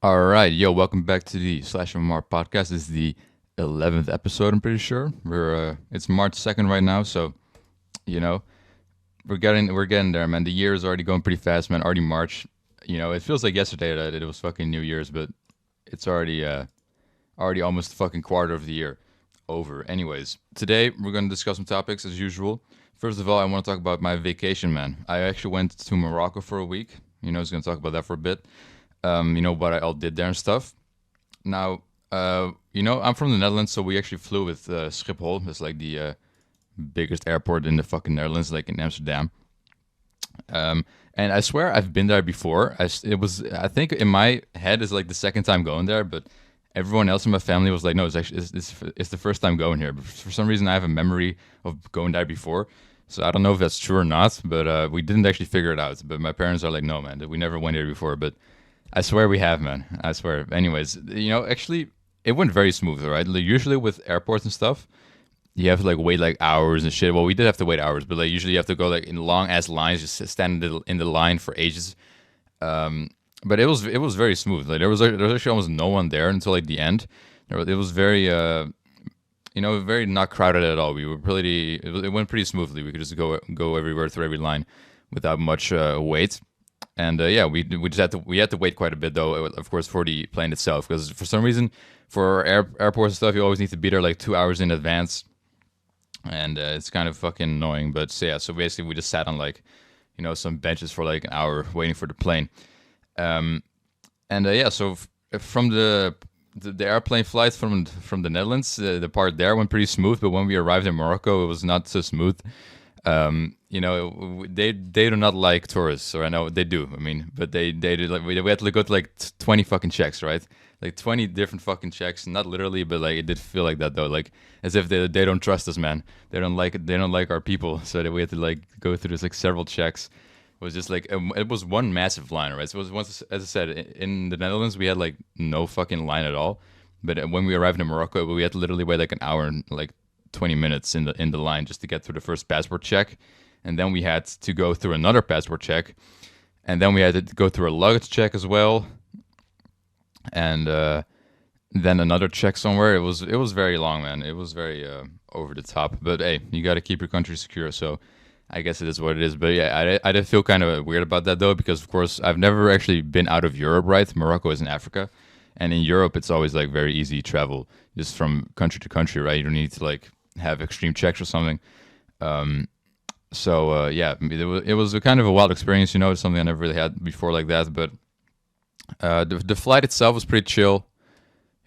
All right, yo, welcome back to the SlashMMR podcast. This is the 11th episode, I'm pretty sure. It's March 2nd right now, so you know, we're getting there, man. The year is already going pretty fast, man. Already March. It feels like yesterday that it was fucking New Year's, but it's already almost the fucking quarter of the year over. Anyways, today we're going to discuss some topics as usual. First of all, I want to talk about my vacation, man. I actually went to Morocco for a week. I was going to talk about that for a bit. What I all did there and stuff. Now, I'm from the Netherlands, so we actually flew with Schiphol. That's like the biggest airport in the fucking Netherlands, like in Amsterdam. And I swear I've been there before. I think in my head it's like the second time going there, but everyone else in my family was like, no, it's the first time going here. But for some reason, I have a memory of going there before. So I don't know if that's true or not, but we didn't actually figure it out. But my parents are like, no, man, we never went here before. But I swear we have, man. I swear. Anyways, actually, it went very smooth, right? Like, usually with airports and stuff, you have to like wait like hours and shit. Well, we did have to wait hours, but like usually you have to go like in long ass lines, just stand in the line for ages. But it was very smooth. Like there was actually almost no one there until like the end. It was very very not crowded at all. It went pretty smoothly. We could just go everywhere through every line without much wait. And we just had to wait quite a bit though, of course, for the plane itself, because for some reason for airports and stuff you always need to be there like 2 hours in advance, and it's kind of fucking annoying. But so basically we just sat on like some benches for like an hour waiting for the plane. From the airplane flight from the Netherlands, the part there went pretty smooth, but when we arrived in Morocco, it was not so smooth. They do not like tourists, or I know they do. I mean, but they did, like we had to go to like 20 fucking checks, right? Like 20 different fucking checks, not literally, but like it did feel like that though, like as if they don't trust us, man. They don't like our people, so that we had to like go through this like several checks. It was just like it was one massive line, right? So it was once, as I said, in the Netherlands we had like no fucking line at all, but when we arrived in Morocco, we had to literally wait like an hour and like 20 minutes in the line just to get through the first passport check, and then we had to go through another passport check, and then we had to go through a luggage check as well, and then another check somewhere. It was very long, man. It was very over the top, but hey, you got to keep your country secure, so I guess it is what it is. But yeah, I did feel kind of weird about that though, because of course I've never actually been out of Europe, right? Morocco is in Africa, and in Europe it's always like very easy travel just from country to country, right? You don't need to like have extreme checks or something. It was a kind of a wild experience. It's something I never really had before like that. But the flight itself was pretty chill.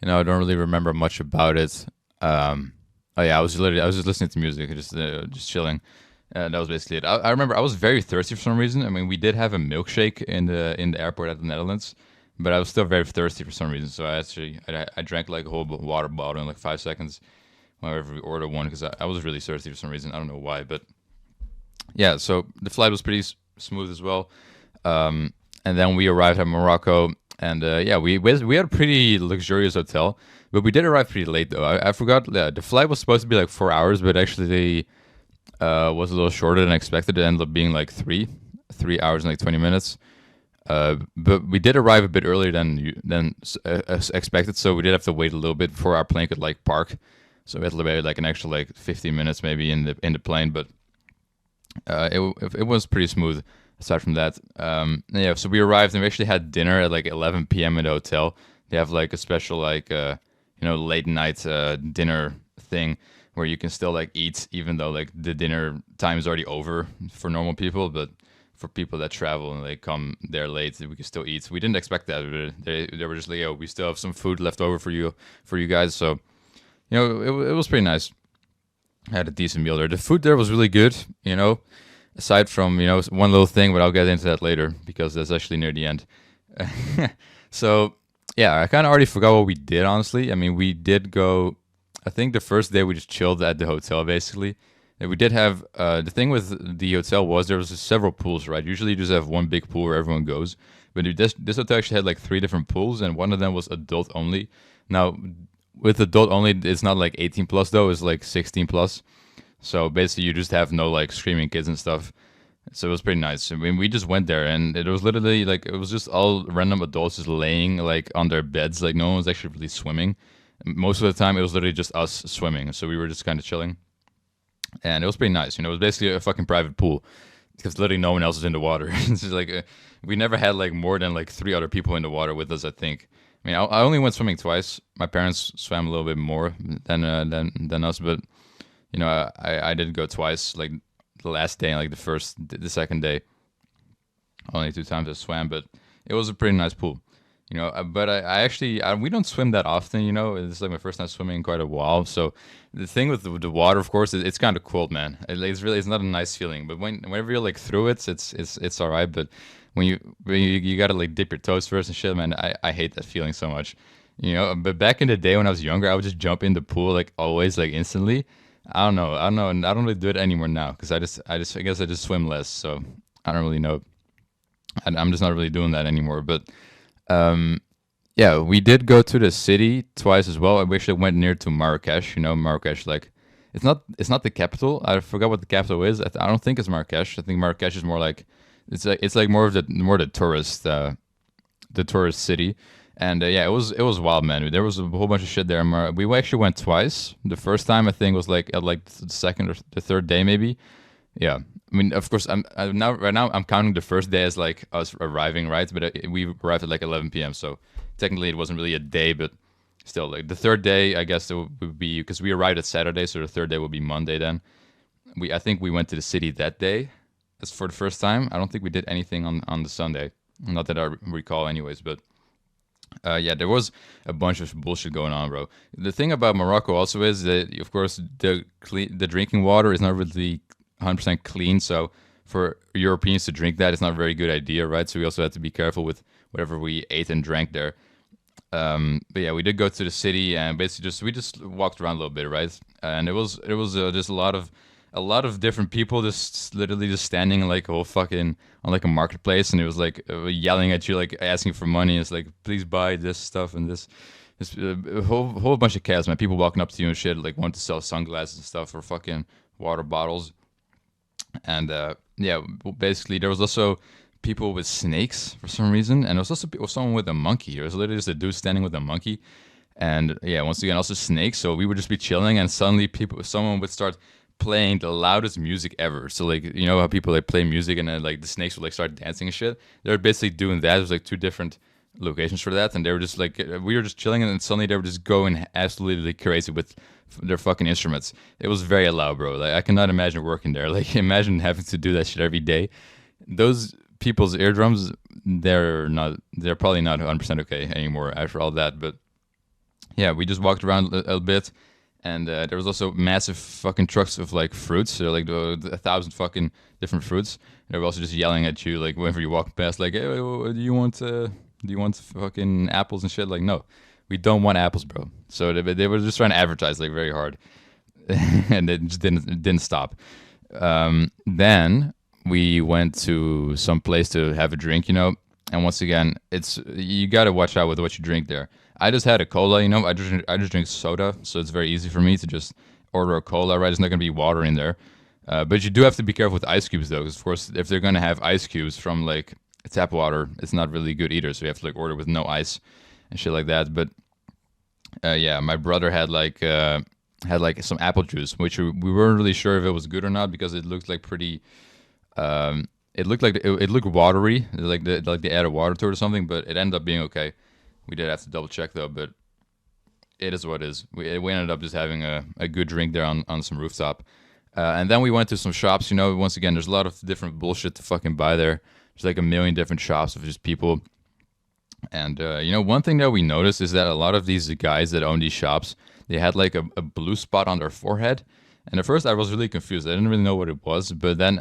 I don't really remember much about it. I was just listening to music, just chilling. That was basically it. I remember I was very thirsty for some reason. I mean, we did have a milkshake in the airport at the Netherlands, but I was still very thirsty for some reason. So I drank like a whole water bottle in like 5 seconds whenever we ordered one, because I was really thirsty for some reason. I don't know why, but yeah. So the flight was pretty smooth as well. And then we arrived at Morocco, and we had a pretty luxurious hotel, but we did arrive pretty late though. I forgot. The flight was supposed to be like 4 hours, but actually was a little shorter than expected. It ended up being like 3 hours and like 20 minutes. But we did arrive a bit earlier than expected, so we did have to wait a little bit before our plane could like park. So we had to wait like an extra like 15 minutes maybe in the plane, but it was pretty smooth aside from that. So we arrived and we actually had dinner at like 11 p.m. in the hotel. They have like a special like late night dinner thing where you can still like eat even though like the dinner time is already over for normal people, but for people that travel and they come there late, we can still eat. We didn't expect that. They were just like, we still have some food left over for you guys. So it was pretty nice. I had a decent meal there. The food there was really good. Aside from one little thing, but I'll get into that later because that's actually near the end. So yeah, I kind of already forgot what we did, honestly. I mean, we did go. I think the first day we just chilled at the hotel, basically. And we did have the thing with the hotel was there was several pools, right? Usually you just have one big pool where everyone goes, but this hotel actually had like 3 different pools, and one of them was adult only. Now, with adult only, it's not like 18 plus though; it's like 16 plus. So basically, you just have no like screaming kids and stuff. So it was pretty nice. I mean, we just went there, and it was literally like it was just all random adults just laying like on their beds. Like no one was actually really swimming. Most of the time, it was literally just us swimming. So we were just kind of chilling, and it was pretty nice. It was basically a fucking private pool because literally no one else was in the water. It's just like we never had like more than like three other people in the water with us. I think. I mean, I only went swimming twice. My parents swam a little bit more than us, but I did go twice. Like the last day and like the second day, only two times I swam, but it was a pretty nice pool. But I actually we don't swim that often. It's like my first time swimming in quite a while. So the thing with the water, of course, it's kind of cold, man. It's not a nice feeling. But whenever you're like through it, it's all right. But when you gotta like dip your toes first and shit, man, I hate that feeling so much. But back in the day when I was younger, I would just jump in the pool like always, like instantly. I don't know, and I don't really do it anymore now because I guess I just swim less. So I don't really know. I'm just not really doing that anymore. But yeah, we did go to the city twice as well. We actually went near to Marrakesh. Marrakesh, like it's not the capital. I forgot what the capital is. I don't think it's Marrakesh. I think Marrakesh is more like it's like more of the the tourist city. And yeah, it was wild, man. There was a whole bunch of shit there. We actually went twice. The first time I think was like at like the second or the third day maybe. Yeah, I mean, of course, right now I'm counting the first day as like us arriving, right? But we arrived at like 11 p.m. So technically it wasn't really a day, but still, like the third day, I guess it would be because we arrived at Saturday, so the third day would be Monday. Then I think we went to the city that day. That's for the first time. I don't think we did anything on the Sunday, not that I recall, anyways. But yeah, there was a bunch of bullshit going on, bro. The thing about Morocco also is that, of course, the drinking water is not really 100% clean. So for Europeans to drink that, it's not a very good idea, right? So we also had to be careful with whatever we ate and drank there. But yeah, we did go to the city and basically we just walked around a little bit, right? And it was just a lot of different people just literally just standing like a whole fucking on like a marketplace, and it was like yelling at you, like asking for money. It's like, please buy this stuff and this a whole bunch of chaos, man. People walking up to you and shit, like wanting to sell sunglasses and stuff or fucking water bottles. And yeah, basically there was also people with snakes for some reason, and there was also someone with a monkey. There was literally just a dude standing with a monkey, and yeah, once again also snakes. So we would just be chilling, and suddenly someone would start playing the loudest music ever. So like how people like play music and then like the snakes would like start dancing and shit. They were basically doing that. It was like two different locations for that, and they were just like we were just chilling, and then suddenly they were just going absolutely crazy with their fucking instruments. It was very loud, bro. Like I cannot imagine working there. Like imagine having to do that shit every day. Those people's eardrums, they're probably not 100% okay anymore after all that. But yeah, we just walked around a bit, and there was also massive fucking trucks of like fruits. So like 1,000 fucking different fruits. And they were also just yelling at you like whenever you walk past, like, hey, do you want fucking apples and shit? Like, no, we don't want apples, bro. So they were just trying to advertise like very hard, and it just didn't stop. Then we went to some place to have a drink, and once again, you gotta watch out with what you drink there. I just had a cola, I just drink soda, so it's very easy for me to just order a cola, right? There's not gonna be water in there, but you do have to be careful with ice cubes though, because of course, if they're gonna have ice cubes from like tap water, it's not really good either. So you have to like order with no ice and shit like that. But yeah, my brother had like some apple juice, which we weren't really sure if it was good or not because it looked like pretty. It looked watery, like they added water to it or something, but it ended up being okay. We did have to double check though, but it is what it is. We ended up just having a good drink there on some rooftop, and then we went to some shops. Once again, there's a lot of different bullshit to fucking buy there. There's like a million different shops of just people, and one thing that we noticed is that a lot of these guys that own these shops, they had like a blue spot on their forehead. And at first, I was really confused. I didn't really know what it was. But then,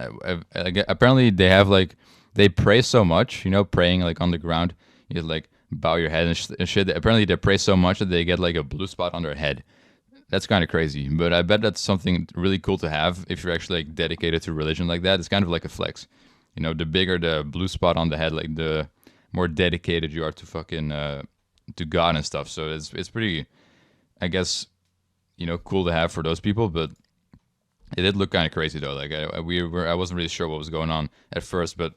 apparently, they have like they pray so much. Praying like on the ground. You like bow your head and shit. Apparently, they pray so much that they get like a blue spot on their head. That's kind of crazy. But I bet that's something really cool to have if you're actually like dedicated to religion like that. It's kind of like a flex. The bigger the blue spot on the head, like the more dedicated you are to fucking to God and stuff. So it's pretty, I guess, cool to have for those people. But It did look kind of crazy though. Like I wasn't really sure what was going on at first, but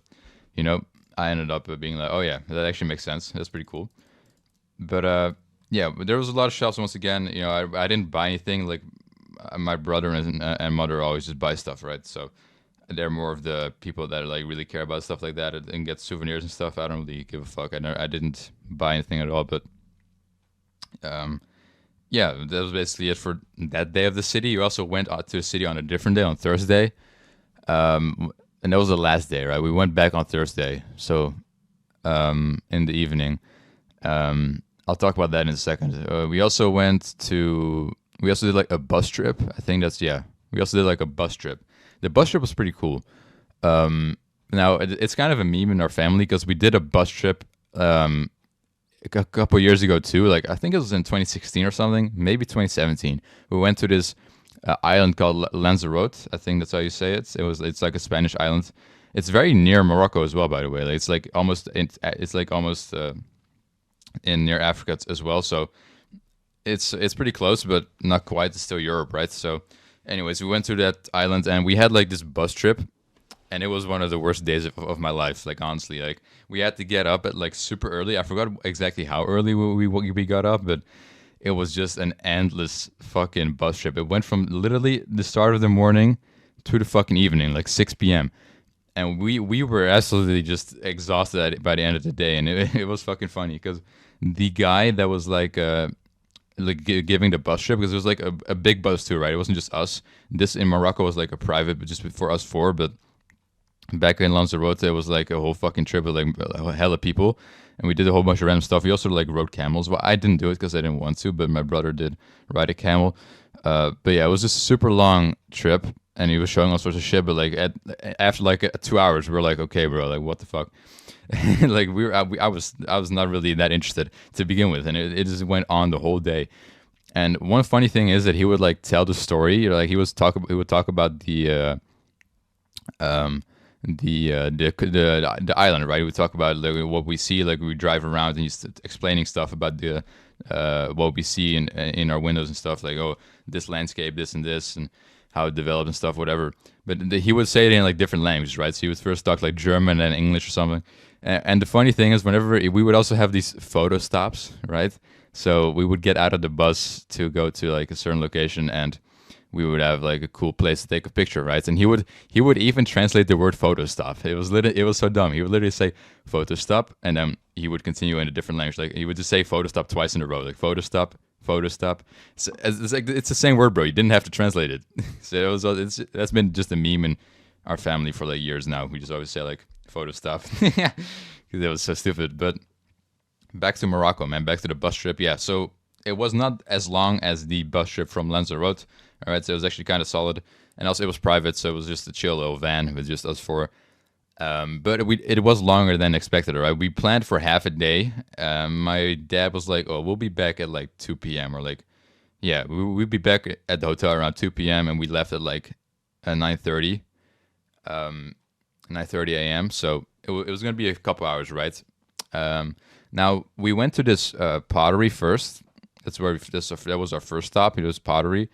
you know, I ended up being like, oh yeah, that actually makes sense. That's pretty cool. But yeah, but there was a lot of shops once again. You know, I didn't buy anything. Like my brother and mother always just buy stuff, right? So they're more of the people that like really care about stuff like that and get souvenirs and stuff. I don't really give a fuck. I didn't buy anything at all, but um, yeah, that was basically it for that day of the city. You also went out to the city on a different day on Thursday, and that was the last day, right? We went back on Thursday, so in the evening. I'll talk about that in a second. We also did like a bus trip. I think that's yeah. We also did like a bus trip. The bus trip was pretty cool. Now it's kind of a meme in our family because we did a bus trip a couple years ago too. Like I think it was in 2016 or something, maybe 2017. We went to this island called Lanzarote. I think that's how you say it. It's like a Spanish island. It's very near Morocco as well, by the way. Like, it's like almost in near Africa as well. So it's pretty close, but not quite. It's still Europe, right? So, anyways, we went to that island and we had like this bus trip, and it was one of the worst days of my life. Like honestly, like we had to get up at like super early. I forgot exactly how early we got up, but it was just an endless fucking bus trip. It went from literally the start of the morning to the fucking evening, like 6 p.m. And we were absolutely just exhausted by the end of the day, and it was fucking funny because the guy that was giving the bus trip, because it was like a big bus too, right? It wasn't just us. This in Morocco was like a private, but just for us four. But back in Lanzarote, it was like a whole fucking trip with like a hell of people, and we did a whole bunch of random stuff. We also like rode camels. Well, I didn't do it because I didn't want to, but my brother did ride a camel. But yeah, it was just a super long trip, and he was showing all sorts of shit. But like after like 2 hours, we were like, okay, bro, like what the fuck? Like I was not really that interested to begin with, and it just went on the whole day. And one funny thing is that he would like tell the story, like he would talk about the island, right? We talk about like, what we see, like we drive around, and he's explaining stuff about the what we see in our windows and stuff, like oh, this landscape, this and this, and how it developed and stuff, whatever. But he would say it in like different languages, right? So he would first talk like German and English or something. And the funny thing is, whenever we would also have these photo stops, right? So we would get out of the bus to go to like a certain location, and we would have like a cool place to take a picture, right? And he would even translate the word photo stop. It was so dumb. He would literally say photo stop, and then he would continue in a different language. Like he would just say photo stop twice in a row, like photo stop, photo stop. It's like it's the same word, bro. You didn't have to translate it. So that's been just a meme in our family for like years now. We just always say like photo stop because it was so stupid. But back to Morocco, man. Back to the bus trip. Yeah, so it was not as long as the bus trip from Lanzarote. All right, so it was actually kind of solid, and also it was private, so it was just a chill little van with just us four. But it was longer than expected. All right, we planned for half a day. My dad was like, "Oh, we'll be back at like 2 p.m." or like, yeah, we'd be back at the hotel around 2 p.m. and we left at like 9:30, 9:30 a.m. So it was gonna be a couple hours, right? Now we went to this pottery first. That's where that was our first stop. It was pottery,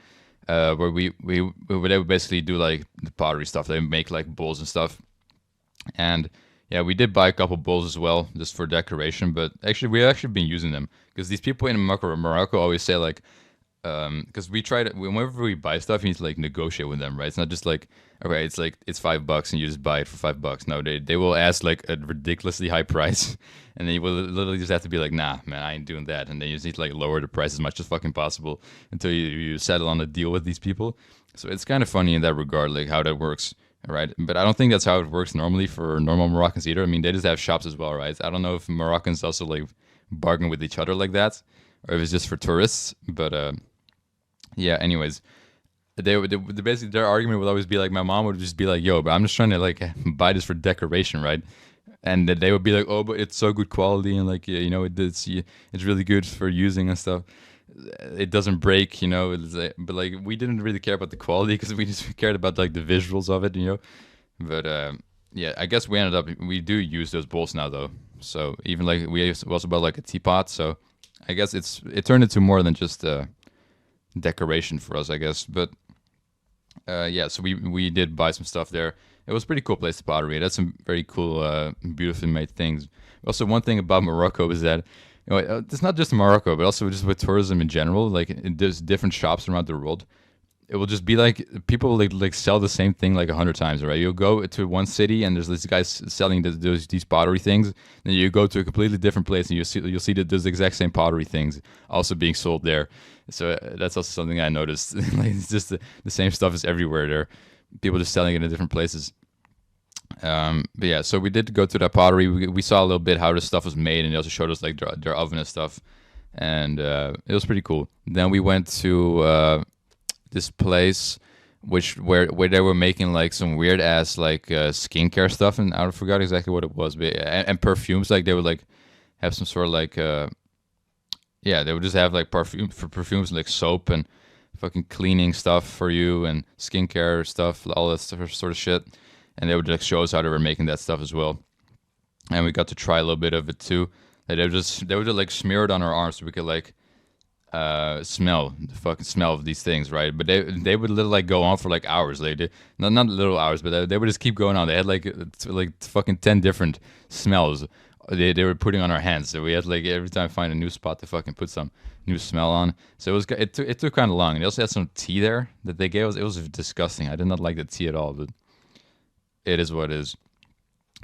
where they would basically do like the pottery stuff. They make like bowls and stuff, and yeah, we did buy a couple bowls as well just for decoration. But actually, we actually been using them because these people in Morocco always say like, because we try to whenever we buy stuff, you need to like negotiate with them, right? It's not just like okay, it's like it's $5 and you just buy it for $5. No, they will ask like a ridiculously high price, and then you will literally just have to be like, nah, man, I ain't doing that, and then you just need to like lower the price as much as fucking possible until you settle on a deal with these people. So it's kind of funny in that regard, like how that works, right? But I don't think that's how it works normally for normal Moroccans either. I mean, they just have shops as well, right? I don't know if Moroccans also like bargain with each other like that, or if it's just for tourists, but yeah, anyways, basically their argument would always be like, my mom would just be like, yo, but I'm just trying to like buy this for decoration, right? And they would be like, oh, but it's so good quality, and like, yeah, you know, it's really good for using and stuff. It doesn't break, you know. But like, we didn't really care about the quality because we just cared about like the visuals of it, you know. But yeah, I guess we do use those bowls now though. So even like we also bought like a teapot. So I guess it turned into more than just decoration for us, I guess. But Yeah, so we did buy some stuff there. It was a pretty cool place, the pottery. It had some very cool, beautifully made things. Also, one thing about Morocco is that it's not just Morocco, but also just with tourism in general. Like, there's different shops around the world. It will just be like people like sell the same thing like 100 times, right? You'll go to one city and there's this guy selling these pottery things. Then you go to a completely different place and you'll see that there's the exact same pottery things also being sold there. So that's also something I noticed. Like, it's just the same stuff is everywhere there. People just selling it in different places. But yeah, so we did go to that pottery. We saw a little bit how the stuff was made, and they also showed us like their oven and stuff, and it was pretty cool. Then we went to this place where they were making like some weird ass like skincare stuff, and I forgot exactly what it was, but and perfumes. Like they would like have some sort of like yeah, they would just have like perfumes like soap and fucking cleaning stuff for you and skincare stuff, all that sort of shit. And they would just show us how they were making that stuff as well. And we got to try a little bit of it too. Like they would just like smear it on our arms so we could like smell the fucking smell of these things, right? But they would literally like go on for like hours. Like not little hours, but they would just keep going on. They had like fucking 10 different smells they were putting on our hands. So we had like every time find a new spot to fucking put some new smell on. So it took kind of long. And they also had some tea there that they gave us. It was disgusting. I did not like the tea at all, but it is what it is.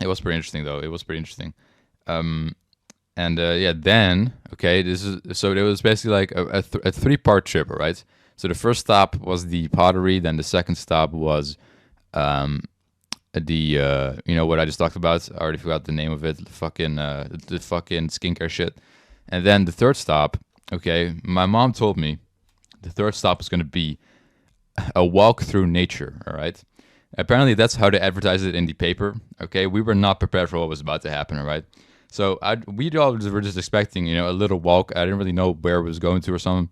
It was pretty interesting though. It was pretty interesting. And yeah, then okay, it was basically like a 3-part trip, right? So the first stop was the pottery, then the second stop was the what I just talked about. I already forgot the name of it. The fucking skincare shit. And then the third stop, okay, my mom told me the third stop was going to be a walk through nature, all right? Apparently that's how they advertised it in the paper, okay? We were not prepared for what was about to happen, all right? So we all were just expecting, a little walk. I didn't really know where it was going to or something.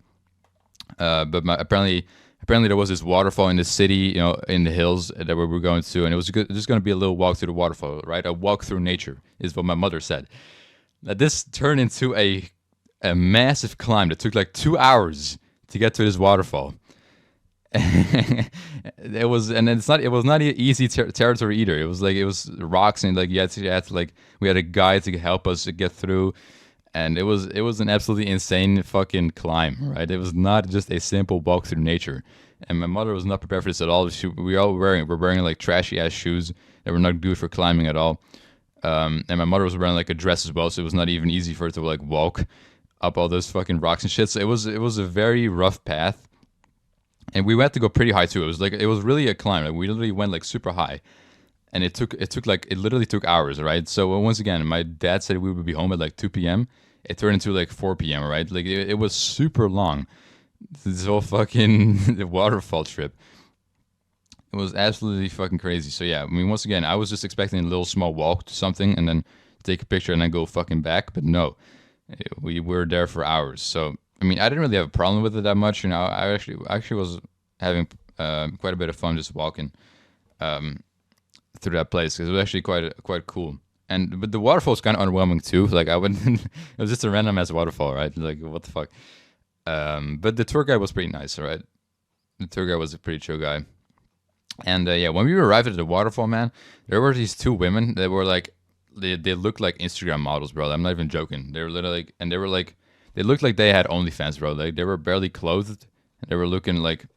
But apparently there was this waterfall in the city, in the hills that we were going to, and it was just going to be a little walk through the waterfall, right? A walk through nature is what my mother said. Now this turned into a massive climb that took like 2 hours to get to this waterfall. It was not easy territory either. It was rocks, and like you had to like, we had a guide to help us to get through, and it was an absolutely insane fucking climb, right? It was not just a simple walk through nature, and my mother was not prepared for this at all. We're wearing like trashy ass shoes that were not good for climbing at all, and my mother was wearing like a dress as well, so it was not even easy for her to like walk up all those fucking rocks and shit. So it was a very rough path. And we had to go pretty high too. It was really a climb. Like we literally went like super high, and it literally took hours, right? So once again, my dad said we would be home at like 2 p.m. It turned into like 4 p.m. Right? Like it was super long. This whole fucking the waterfall trip. It was absolutely fucking crazy. So yeah, I mean, once again, I was just expecting a little small walk to something and then take a picture and then go fucking back, but no, we were there for hours. So. I mean, I didn't really have a problem with it that much. I actually was having quite a bit of fun just walking through that place because it was actually quite cool. But the waterfall was kind of underwhelming too. Like I wouldn't, it was just a random ass waterfall, right? Like what the fuck. But the tour guide was pretty nice, all right? The tour guide was a pretty chill guy. And yeah, when we arrived at the waterfall, man, there were these 2 women that were like, they looked like Instagram models, bro. I'm not even joking. They were literally they looked like they had OnlyFans, bro. Like they were barely clothed, and they were looking like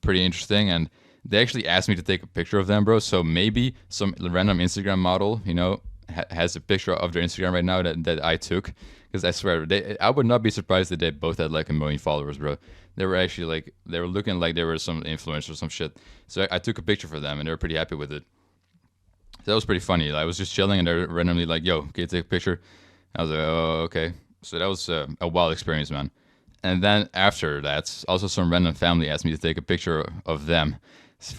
pretty interesting. And they actually asked me to take a picture of them, bro. So maybe some random Instagram model, has a picture of their Instagram right now that I took. Because I swear, I would not be surprised that they both had like 1 million followers, bro. They were actually like, they were looking like they were some influencer or some shit. So I took a picture for them, and they were pretty happy with it. So that was pretty funny. I was just chilling, and they were randomly like, "Yo, can you take a picture?" I was like, "Oh, okay." So that was a wild experience, man. And then after that, also some random family asked me to take a picture of them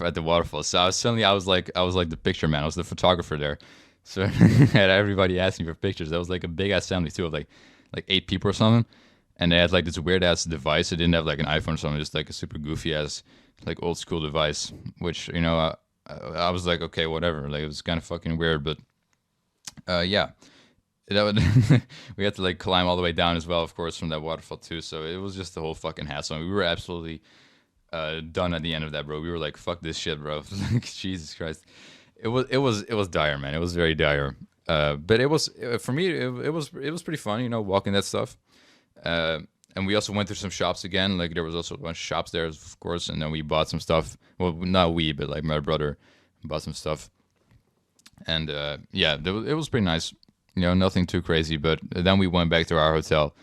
at the waterfall. So I was like the picture man. I was the photographer there. So had everybody asking for pictures. That was like a big ass family too, of like 8 people or something. And they had like this weird ass device. It didn't have like an iPhone or something, just like a super goofy ass like old school device. Which I was like, okay, whatever. Like it was kind of fucking weird, but yeah. That would we had to like climb all the way down as well, of course, from that waterfall too. So it was just the whole fucking hassle. And we were absolutely done at the end of that, bro. We were like, fuck this shit, bro. Like, Jesus Christ. It was dire, man. It was very dire. But it was for me. It was pretty fun, walking that stuff. Uh, and we also went through some shops again. Like there was also a bunch of shops there, of course. And then we bought some stuff. Well, not we, but like my brother bought some stuff. And yeah, it was pretty nice. Nothing too crazy. But then we went back to our hotel,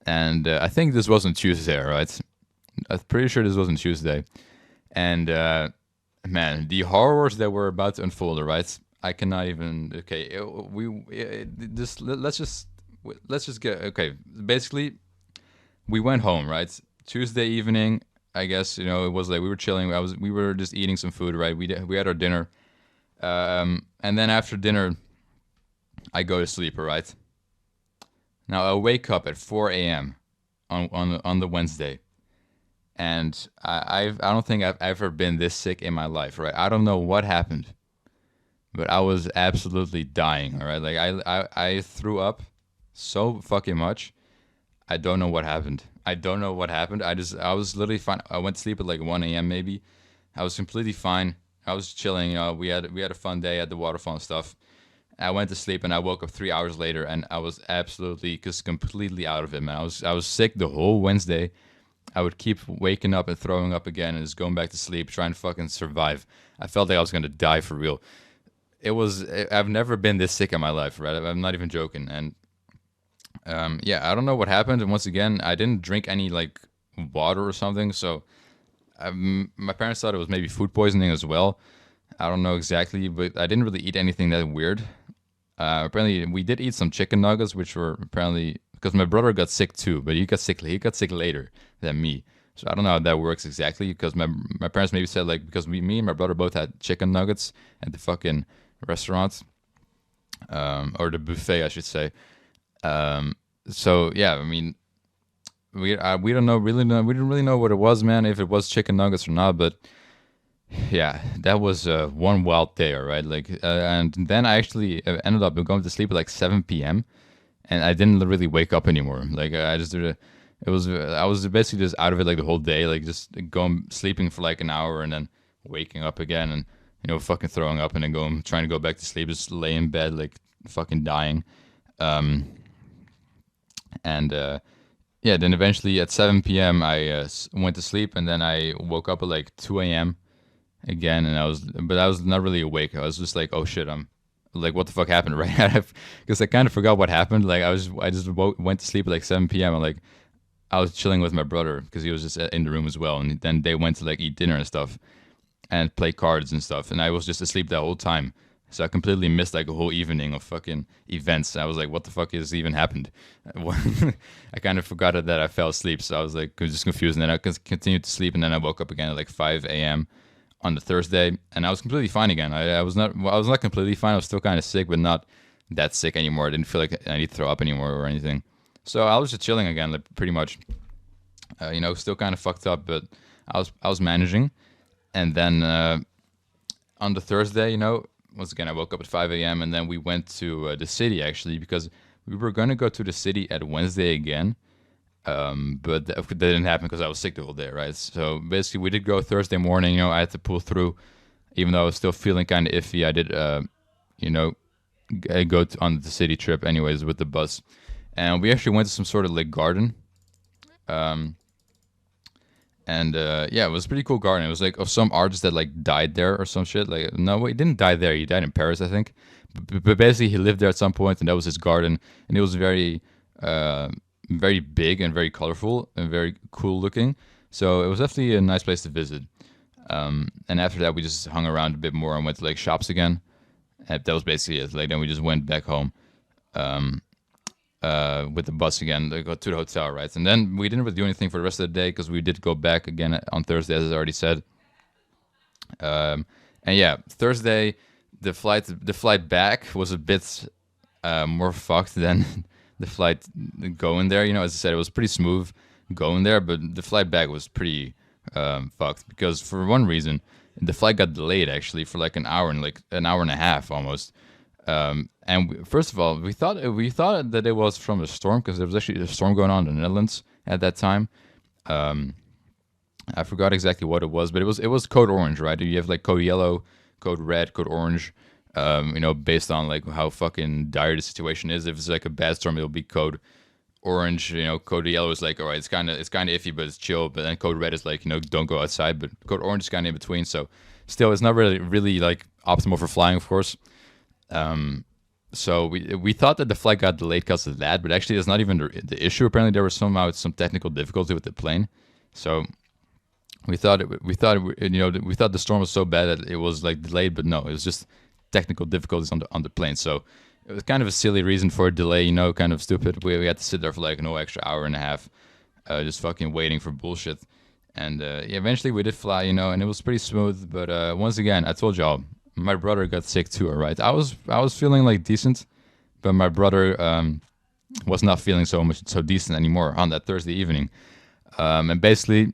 and I think this wasn't Tuesday, right? I'm pretty sure this wasn't Tuesday. And man, the horrors that were about to unfold, right? I cannot even. Okay, this let's just get okay. Basically, we went home, right? Tuesday evening, I guess it was like we were chilling. We were just eating some food, right? We had our dinner, and then after dinner, I go to sleep, right? Now I wake up at 4 a.m. on the Wednesday, and I don't think I've ever been this sick in my life, right? I don't know what happened, but I was absolutely dying. All right, like I threw up so fucking much. I don't know what happened. I don't know what happened. I was literally fine. I went to sleep at like 1 a.m. maybe. I was completely fine. I was chilling. We had a fun day at the waterfall and stuff. I went to sleep and I woke up 3 hours later and I was absolutely just completely out of it, man. I was sick the whole Wednesday. I would keep waking up and throwing up again and just going back to sleep, trying to fucking survive. I felt like I was gonna die for real. I've never been this sick in my life, right? I'm not even joking. And yeah, I don't know what happened. And once again, I didn't drink any like water or something. So my parents thought it was maybe food poisoning as well. I don't know exactly, but I didn't really eat anything that weird. Apparently, we did eat some chicken nuggets, which were apparently because my brother got sick too, but he got sick. He got sick later than me, so I don't know how that works exactly. Because my parents maybe said like because me and my brother both had chicken nuggets at the fucking restaurant, or the buffet, I should say. So yeah, I mean, we don't know really know we didn't really know what it was, man. If it was chicken nuggets or not, but yeah, that was one wild day, all right. Like, and then I actually ended up going to sleep at like 7 p.m. and I didn't really wake up anymore. Like, I just did it was I was basically just out of it like the whole day, like just going sleeping for like an hour and then waking up again and fucking throwing up and then going trying to go back to sleep, just lay in bed like fucking dying. Um, and yeah, then eventually at 7 p.m. I went to sleep and then I woke up at like 2 a.m. again, and I was not really awake. I was just like, oh shit, I'm like, what the fuck happened, right? Because I kind of forgot what happened. Like I just went to sleep at like 7 p.m. and like I was chilling with my brother because he was just in the room as well, and then they went to like eat dinner and stuff and play cards and stuff, and I was just asleep that whole time. So I completely missed like a whole evening of fucking events. I was like, what the fuck is even happened? I kind of forgot that I fell asleep, so I was like just confused, and then I continued to sleep, and then I woke up again at like 5 a.m. on the Thursday, and I was completely fine again. I was not completely fine. I was still kind of sick, but not that sick anymore. I didn't feel like I need to throw up anymore or anything. So I was just chilling again, like pretty much. Still kind of fucked up, but I was managing. And then on the Thursday, once again I woke up at 5 a.m. and then we went to the city actually because we were gonna go to the city at Wednesday again. But that didn't happen because I was sick the whole day, right? So basically, we did go Thursday morning. I had to pull through, even though I was still feeling kind of iffy. I did, go on the city trip anyways with the bus, and we actually went to some sort of like garden. Um, and yeah, it was a pretty cool garden. It was like of some artist that like died there or some shit. Like no, he didn't die there. He died in Paris, I think. But basically, he lived there at some point, and that was his garden, and it was very big and very colorful and very cool looking. So it was definitely a nice place to visit. And after that, we just hung around a bit more and went to like shops again. And that was basically it. Like then we just went back home with the bus again, like, to the hotel, right? And then we didn't really do anything for the rest of the day because we did go back again on Thursday, as I already said. And yeah, Thursday, the flight back was a bit more fucked than the flight going there. As I said, it was pretty smooth going there, but the flight back was pretty fucked because for one reason, the flight got delayed actually for like an hour and a half almost. First of all, we thought that it was from a storm because there was actually a storm going on in the Netherlands at that time. I forgot exactly what it was, but it was code orange, right? You have like code yellow, code red, code orange. Based on like how fucking dire the situation is. If it's like a bad storm, it'll be code orange. Code yellow is like, all right, it's kind of iffy, but it's chill. But then code red is like, don't go outside. But code orange is kind of in between. So still, it's not really like optimal for flying, of course. So we thought that the flight got delayed because of that, but actually that's not even the issue. Apparently there was somehow some technical difficulty with the plane. So we thought the storm was so bad that it was like delayed, but no, it was just technical difficulties on the plane. So it was kind of a silly reason for a delay, kind of stupid. We had to sit there for like no extra hour and a half, just fucking waiting for bullshit. And eventually we did fly, and it was pretty smooth. But once again, I told y'all, my brother got sick too. All right, I was feeling like decent, but my brother was not feeling so decent anymore on that Thursday evening. And basically,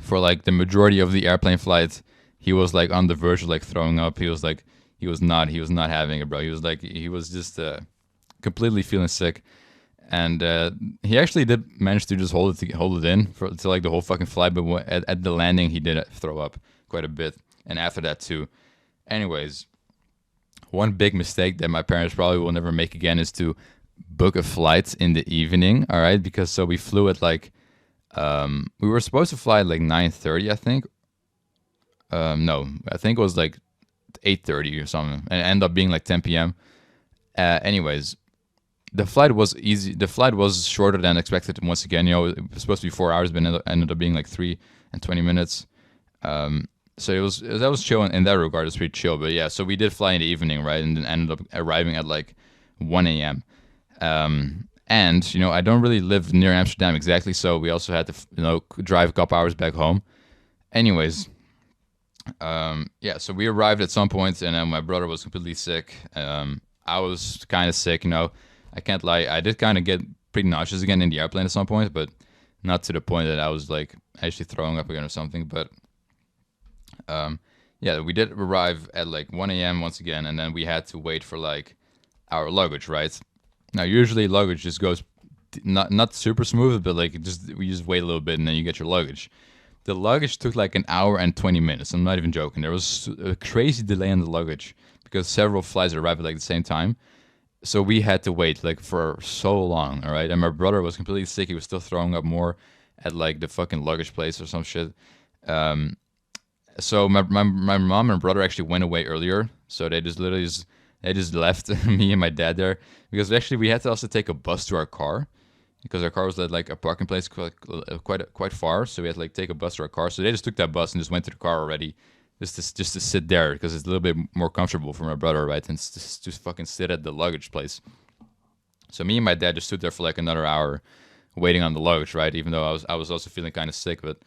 for like the majority of the airplane flight, he was like on the verge of like throwing up. He was not having it, bro. He was just completely feeling sick. And he actually did manage to just hold it in for like the whole fucking flight. But at the landing, he did throw up quite a bit. And after that too. Anyways, one big mistake that my parents probably will never make again is to book a flight in the evening. All right, because so we flew at like we were supposed to fly at like 9:30, I think. No, I think it was like 8:30 or something, and it ended up being like 10 p.m. Anyways, the flight was easy. The flight was shorter than expected. Once again, it was supposed to be 4 hours, but it ended up being like 3 and 20 minutes. So that was chill in that regard. It's pretty chill. But yeah, so we did fly in the evening, right, and then ended up arriving at like 1 a.m. And I don't really live near Amsterdam exactly, so we also had to drive a couple hours back home. Anyways. So we arrived at some point, and then my brother was completely sick. I was kind of sick, I can't lie. I did kind of get pretty nauseous again in the airplane at some point, but not to the point that I was like actually throwing up again or something. But we did arrive at like 1 a.m. once again, and then we had to wait for like our luggage, right? Now usually luggage just goes not super smooth, but like we just wait a little bit and then you get your luggage. The luggage took like an hour and 20 minutes. I'm not even joking. There was a crazy delay in the luggage because several flights arrived at like the same time. So we had to wait like for so long, all right? And my brother was completely sick. He was still throwing up more at like the fucking luggage place or some shit. So my mom and brother actually went away earlier. So they just left me and my dad there because actually we had to also take a bus to our car. Because our car was at like a parking place quite far, so we had to like take a bus to our car. So they just took that bus and just went to the car already, just to sit there because it's a little bit more comfortable for my brother, right? And just fucking sit at the luggage place. So me and my dad just stood there for like another hour, waiting on the luggage, right? Even though I was also feeling kind of sick, but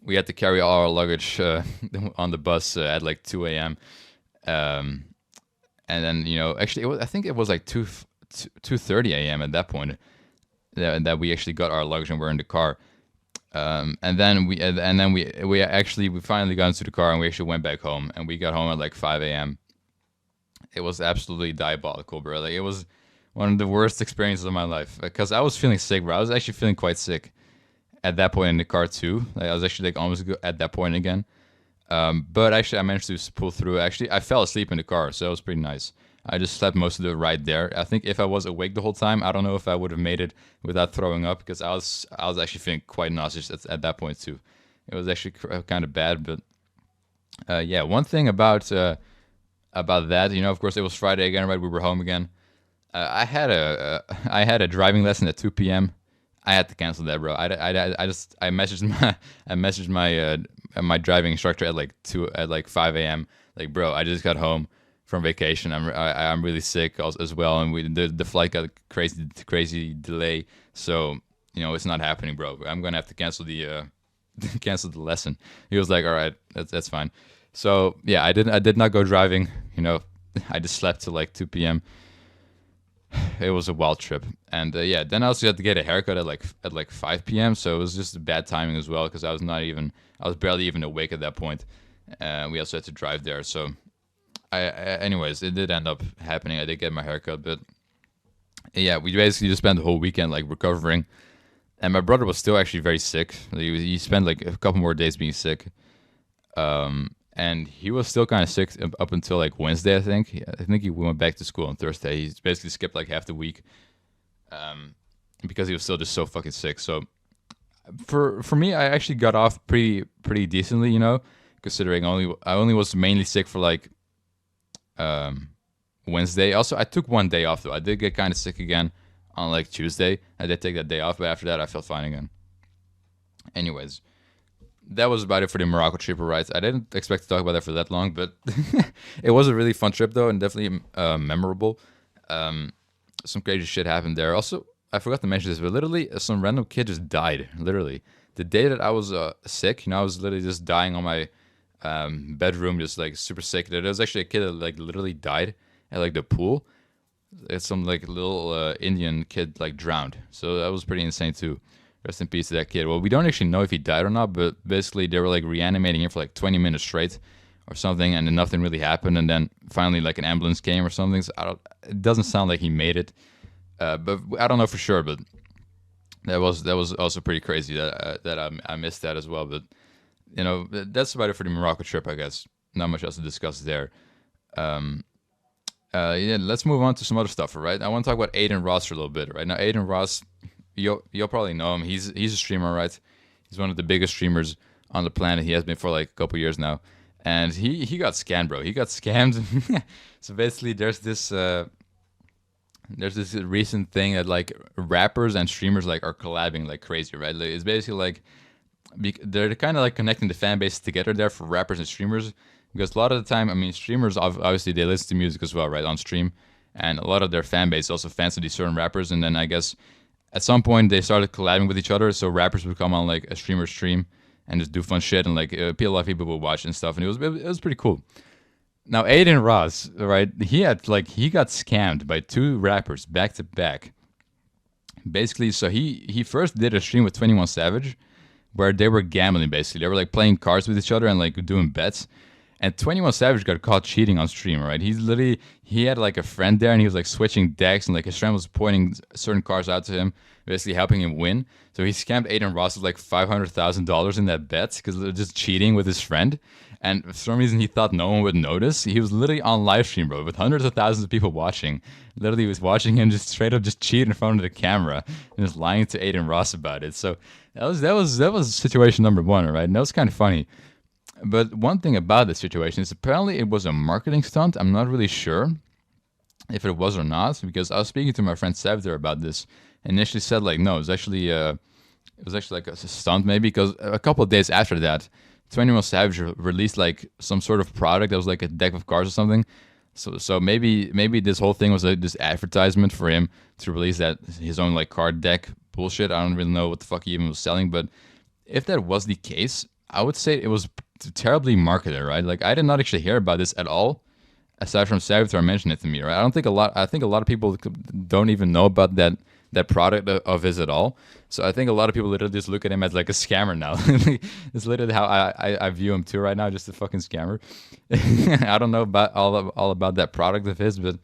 we had to carry all our luggage on the bus at like 2 a.m. And then actually I think it was like 2:30 a.m. at that point. That we actually got our luggage and we're in the car, and then we finally got into the car and we actually went back home and we got home at like 5 a.m. It was absolutely diabolical, bro. Like it was one of the worst experiences of my life because I was feeling sick, bro. I was actually feeling quite sick at that point in the car too. Like I was actually like almost at that point again, but actually I managed to pull through. Actually, I fell asleep in the car, so it was pretty nice. I just slept most of the ride there. I think if I was awake the whole time, I don't know if I would have made it without throwing up because I was actually feeling quite nauseous at that point too. It was actually kind of bad, but one thing about that, of course, it was Friday again, right? We were home again. I had a driving lesson at 2 p.m. I had to cancel that, bro. I messaged my driving instructor at like 5 a.m. Like, bro, I just got home from vacation. I'm really sick as well, and the flight got crazy delay. So it's not happening, bro. I'm gonna have to cancel the lesson. He was like, all right, that's fine. So yeah, I did not go driving. I just slept till like 2 p.m. It was a wild trip, and then I also had to get a haircut at like 5 p.m. So it was just bad timing as well because I was barely even awake at that point. We also had to drive there, so. Anyways, it did end up happening. I did get my haircut, but yeah, we basically just spent the whole weekend like recovering, and my brother was still actually very sick. He spent like a couple more days being sick. And he was still kind of sick up until like Wednesday, I think. I think he went back to school on Thursday. He basically skipped like half the week, because he was still just so fucking sick. So for me, I actually got off pretty decently, considering I only was mainly sick for like Wednesday. Also, I took one day off though. I did get kind of sick again on like Tuesday. I did take that day off, but after that, I felt fine again. Anyways, that was about it for the Morocco trip, right? I didn't expect to talk about that for that long, but it was a really fun trip though, and definitely memorable. Some crazy shit happened there. Also, I forgot to mention this, but literally some random kid just died. Literally, the day that I was sick, I was literally just dying on my bedroom, just like super sick. There was actually a kid that like literally died at like the pool. It's some like little Indian kid like drowned. So that was pretty insane too. Rest in peace to that kid. Well, we don't actually know if he died or not, but basically they were like reanimating him for like 20 minutes straight or something, and then nothing really happened. And then finally like an ambulance came or something. So it doesn't sound like he made it, but I don't know for sure. But that was also pretty crazy that I missed that as well. But that's about it for the Morocco trip, I guess. Not much else to discuss there. Yeah, let's move on to some other stuff, right? I want to talk about Adin Ross for a little bit, right? Now, Adin Ross, you'll probably know him. He's a streamer, right? He's one of the biggest streamers on the planet. He has been for like a couple years now, and he got scammed, bro. He got scammed. So basically, there's this recent thing that like rappers and streamers like are collabing like crazy, right? Like, it's basically like they're kind of like connecting the fan base together there for rappers and streamers, because a lot of the time, I mean, streamers obviously they listen to music as well, right, on stream, and a lot of their fan base also fans of these certain rappers, and then I guess at some point they started collabing with each other, so rappers would come on like a streamer stream and just do fun shit, and like a lot of people would watch and stuff, and it was pretty cool. Now Adin Ross, right, he got scammed by two rappers back to back. Basically, so he first did a stream with 21 Savage where they were gambling. Basically, they were like playing cards with each other and like doing bets. And 21 Savage got caught cheating on stream, right? He had like a friend there and he was like switching decks, and like his friend was pointing certain cards out to him, basically helping him win. So he scammed Adin Ross with like $500,000 in that bet because they're just cheating with his friend. And for some reason he thought no one would notice. He was literally on live stream, bro, with hundreds of thousands of people watching. Literally was watching him just straight up just cheat in front of the camera and just lying to Adin Ross about it. So that was situation number one, right? And that was kind of funny. But one thing about this situation is apparently it was a marketing stunt. I'm not really sure if it was or not, because I was speaking to my friend Sevder about this, and initially said like no, it was actually like a stunt maybe, because a couple of days after that, 21 Savage released like some sort of product that was like a deck of cards or something. So maybe this whole thing was like this advertisement for him to release that his own like card deck bullshit. I don't really know what the fuck he even was selling, but if that was the case, I would say it was terribly marketed, right? Like I did not actually hear about this at all, aside from Savitr mentioned it to me, right? I think a lot of people don't even know about that product of his at all. So I think a lot of people literally just look at him as like a scammer now. It's literally how I view him too right now, just a fucking scammer. I don't know about all about that product of his, but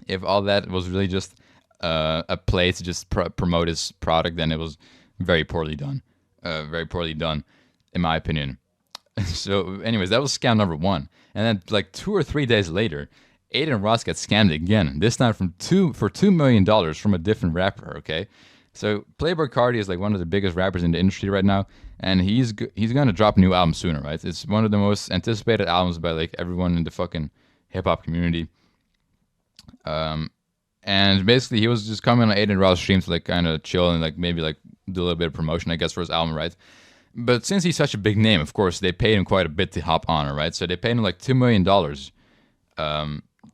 if all that was really just a play to just promote his product, then it was very poorly done. Very poorly done, in my opinion. So, anyways, that was scam number one. And then, like 2 or 3 days later, Adin Ross got scammed again. This time for $2 million from a different rapper. Okay, so Playboi Carti is like one of the biggest rappers in the industry right now, and he's gonna drop a new album sooner, right? It's one of the most anticipated albums by like everyone in the fucking hip hop community. And basically, he was just coming on Adin Ross streams to like kind of chill and like maybe like do a little bit of promotion, I guess, for his album, right? But since he's such a big name, of course, they paid him quite a bit to hop on, right? So they paid him like $2 million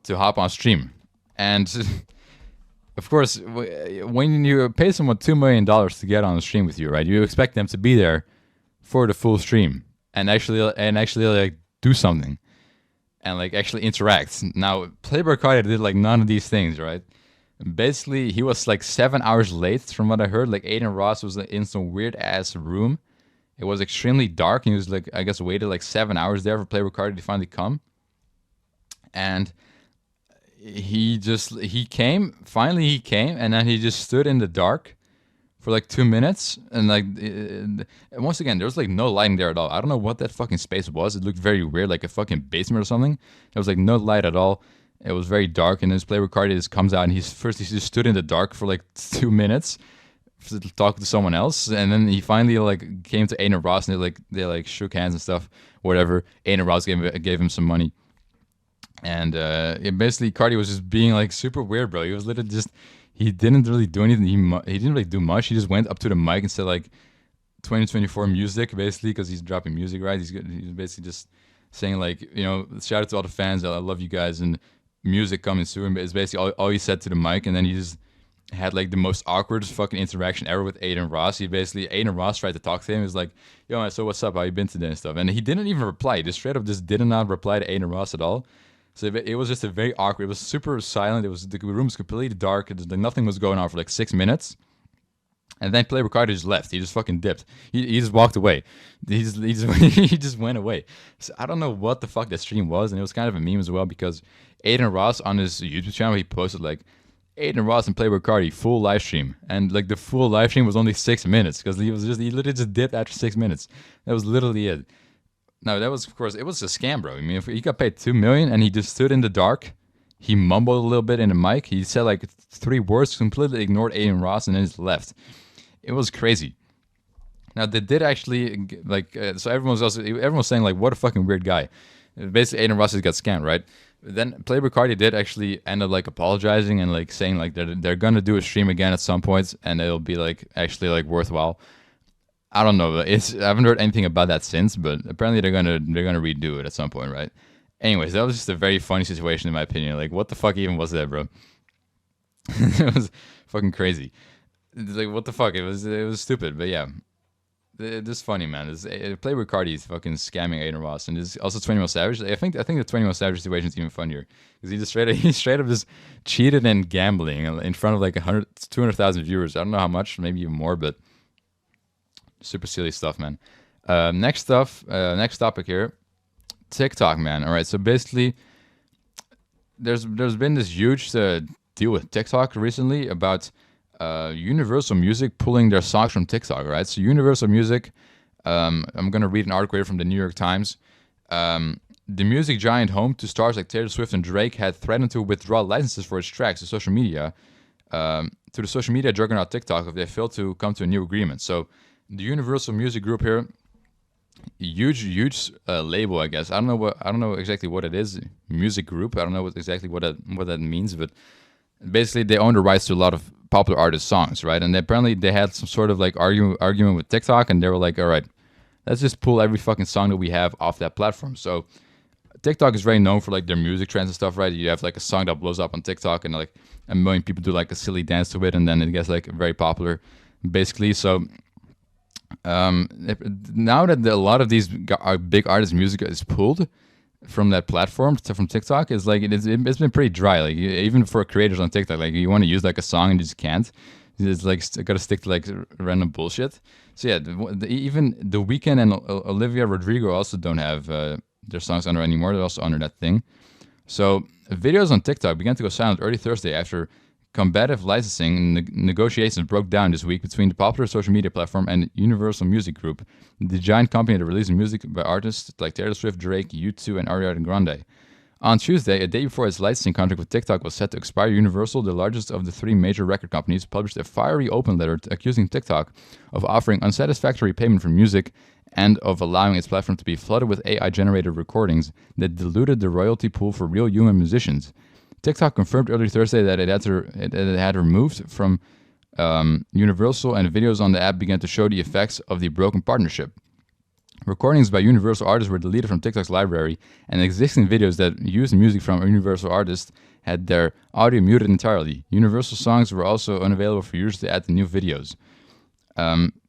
to hop on stream. And of course, when you pay someone $2 million to get on the stream with you, right? You expect them to be there for the full stream and actually like do something and like actually interact. Now, Playboi Carti did like none of these things, right? Basically, he was like 7 hours late from what I heard. Like Adin Ross was in some weird ass room. It was extremely dark, and he was like, I guess, waited like 7 hours there for Playboi Carti to finally come. And he came, and then he just stood in the dark for like 2 minutes, and like and once again, there was like no lighting there at all. I don't know what that fucking space was. It looked very weird, like a fucking basement or something. There was like no light at all. It was very dark, and this Playboi Carti just comes out, and he just stood in the dark for like 2 minutes to talk to someone else, and then he finally like came to Adin Ross, and they shook hands and stuff, whatever. Adin Ross gave him some money, and basically Carti was just being like super weird, bro. He was literally just he didn't really do anything. He didn't really do much. He just went up to the mic and said like 2024 music, basically, because he's dropping music, right? He's basically just saying like, shout out to all the fans. I love you guys, and music coming soon. But it's basically all he said to the mic, and then he just had like the most awkward fucking interaction ever with Adin Ross. Adin Ross tried to talk to him. He was like, yo, man, so what's up? How you been today and stuff? And he didn't even reply. He just straight up just did not reply to Adin Ross at all. So it was just a very awkward. It was super silent. The room was completely dark. Nothing was going on for like 6 minutes. And then Playboi Carti just left. He just fucking dipped. He just walked away. He just went away. So I don't know what the fuck that stream was, and it was kind of a meme as well, because Adin Ross on his YouTube channel, he posted like Adin Ross and Playboi Carti full live stream, and like the full live stream was only 6 minutes, because he literally just dipped after 6 minutes. That was literally it. No, that was, of course, it was a scam, bro. I mean, if he got paid $2 million and he just stood in the dark, he mumbled a little bit in the mic. He said like 3 words, completely ignored Adin Ross, and then just left. It was crazy. Now they did actually so everyone was saying like, what a fucking weird guy. Basically, Adin Ross just got scammed, right? Then Playboi Carti did actually end up like apologizing and like saying like they're gonna do a stream again at some point, and it'll be like actually like worthwhile. I don't know. I haven't heard anything about that since, but apparently they're gonna redo it at some point, right? Anyways, that was just a very funny situation in my opinion. Like, what the fuck even was that, bro? It was fucking crazy. It's like, what the fuck? It was stupid, but yeah, it's funny, man. Playboi Carti is fucking scamming Adin Ross, and there's also 21 Savage. I think the 21 Savage situation is even funnier, because he straight up just cheated and gambling in front of like 200,000 viewers. I don't know how much, maybe even more, but super silly stuff, man. Next topic here, TikTok, man. All right, so basically, there's been this huge deal with TikTok recently about Universal Music pulling their songs from TikTok, right? So Universal Music, I'm going to read an article here from the New York Times. The music giant, home to stars like Taylor Swift and Drake, had threatened to withdraw licenses for its tracks to social media, to the social media juggernaut TikTok, if they failed to come to a new agreement. So the Universal Music Group here, huge label, I guess. I don't know exactly what it is. Music group. I don't know exactly what that means, but basically they own the rights to a lot of popular artist songs, right? And apparently they had some sort of like argument with TikTok, and they were like, all right, let's just pull every fucking song that we have off that platform. So TikTok is very known for like their music trends and stuff, right? You have like a song that blows up on TikTok, and like 1 million people do like a silly dance to it, and then it gets like very popular, basically. So now that a lot of these big artists' music is pulled from that platform, from TikTok, is like it's been pretty dry. Like, even for creators on TikTok, like you want to use like a song and you just can't. It's like got to stick to like random bullshit. So yeah, even The Weeknd and Olivia Rodrigo also don't have their songs under anymore. They're also under that thing. So videos on TikTok began to go silent early Thursday after combative licensing negotiations broke down this week between the popular social media platform and Universal Music Group, the giant company that releases music by artists like Taylor Swift, Drake, U2, and Ariana Grande. On Tuesday, a day before its licensing contract with TikTok was set to expire, Universal, the largest of the 3 major record companies, published a fiery open letter accusing TikTok of offering unsatisfactory payment for music and of allowing its platform to be flooded with AI-generated recordings that diluted the royalty pool for real human musicians. TikTok confirmed earlier Thursday that it had removed from Universal, and videos on the app began to show the effects of the broken partnership. Recordings by Universal artists were deleted from TikTok's library, and existing videos that used music from Universal artists had their audio muted entirely. Universal songs were also unavailable for users to add to new videos.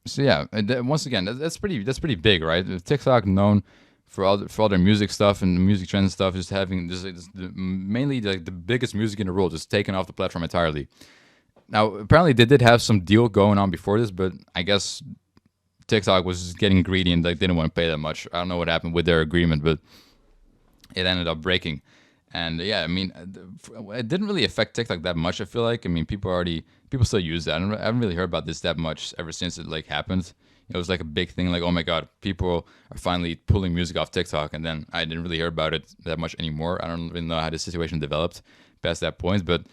So yeah, once again, that's pretty big, right? TikTok, known for all their music stuff and music trends and stuff, just having mainly like the biggest music in the world, just taken off the platform entirely. Now, apparently they did have some deal going on before this, but I guess TikTok was just getting greedy and like didn't want to pay that much. I don't know what happened with their agreement, but it ended up breaking. And yeah, I mean, it didn't really affect TikTok that much. I feel like, I mean, people still use that. I haven't really heard about this that much ever since it like happened. It was like a big thing, like, oh my god, people are finally pulling music off TikTok, and then I didn't really hear about it that much anymore. I don't really know how the situation developed past that point, but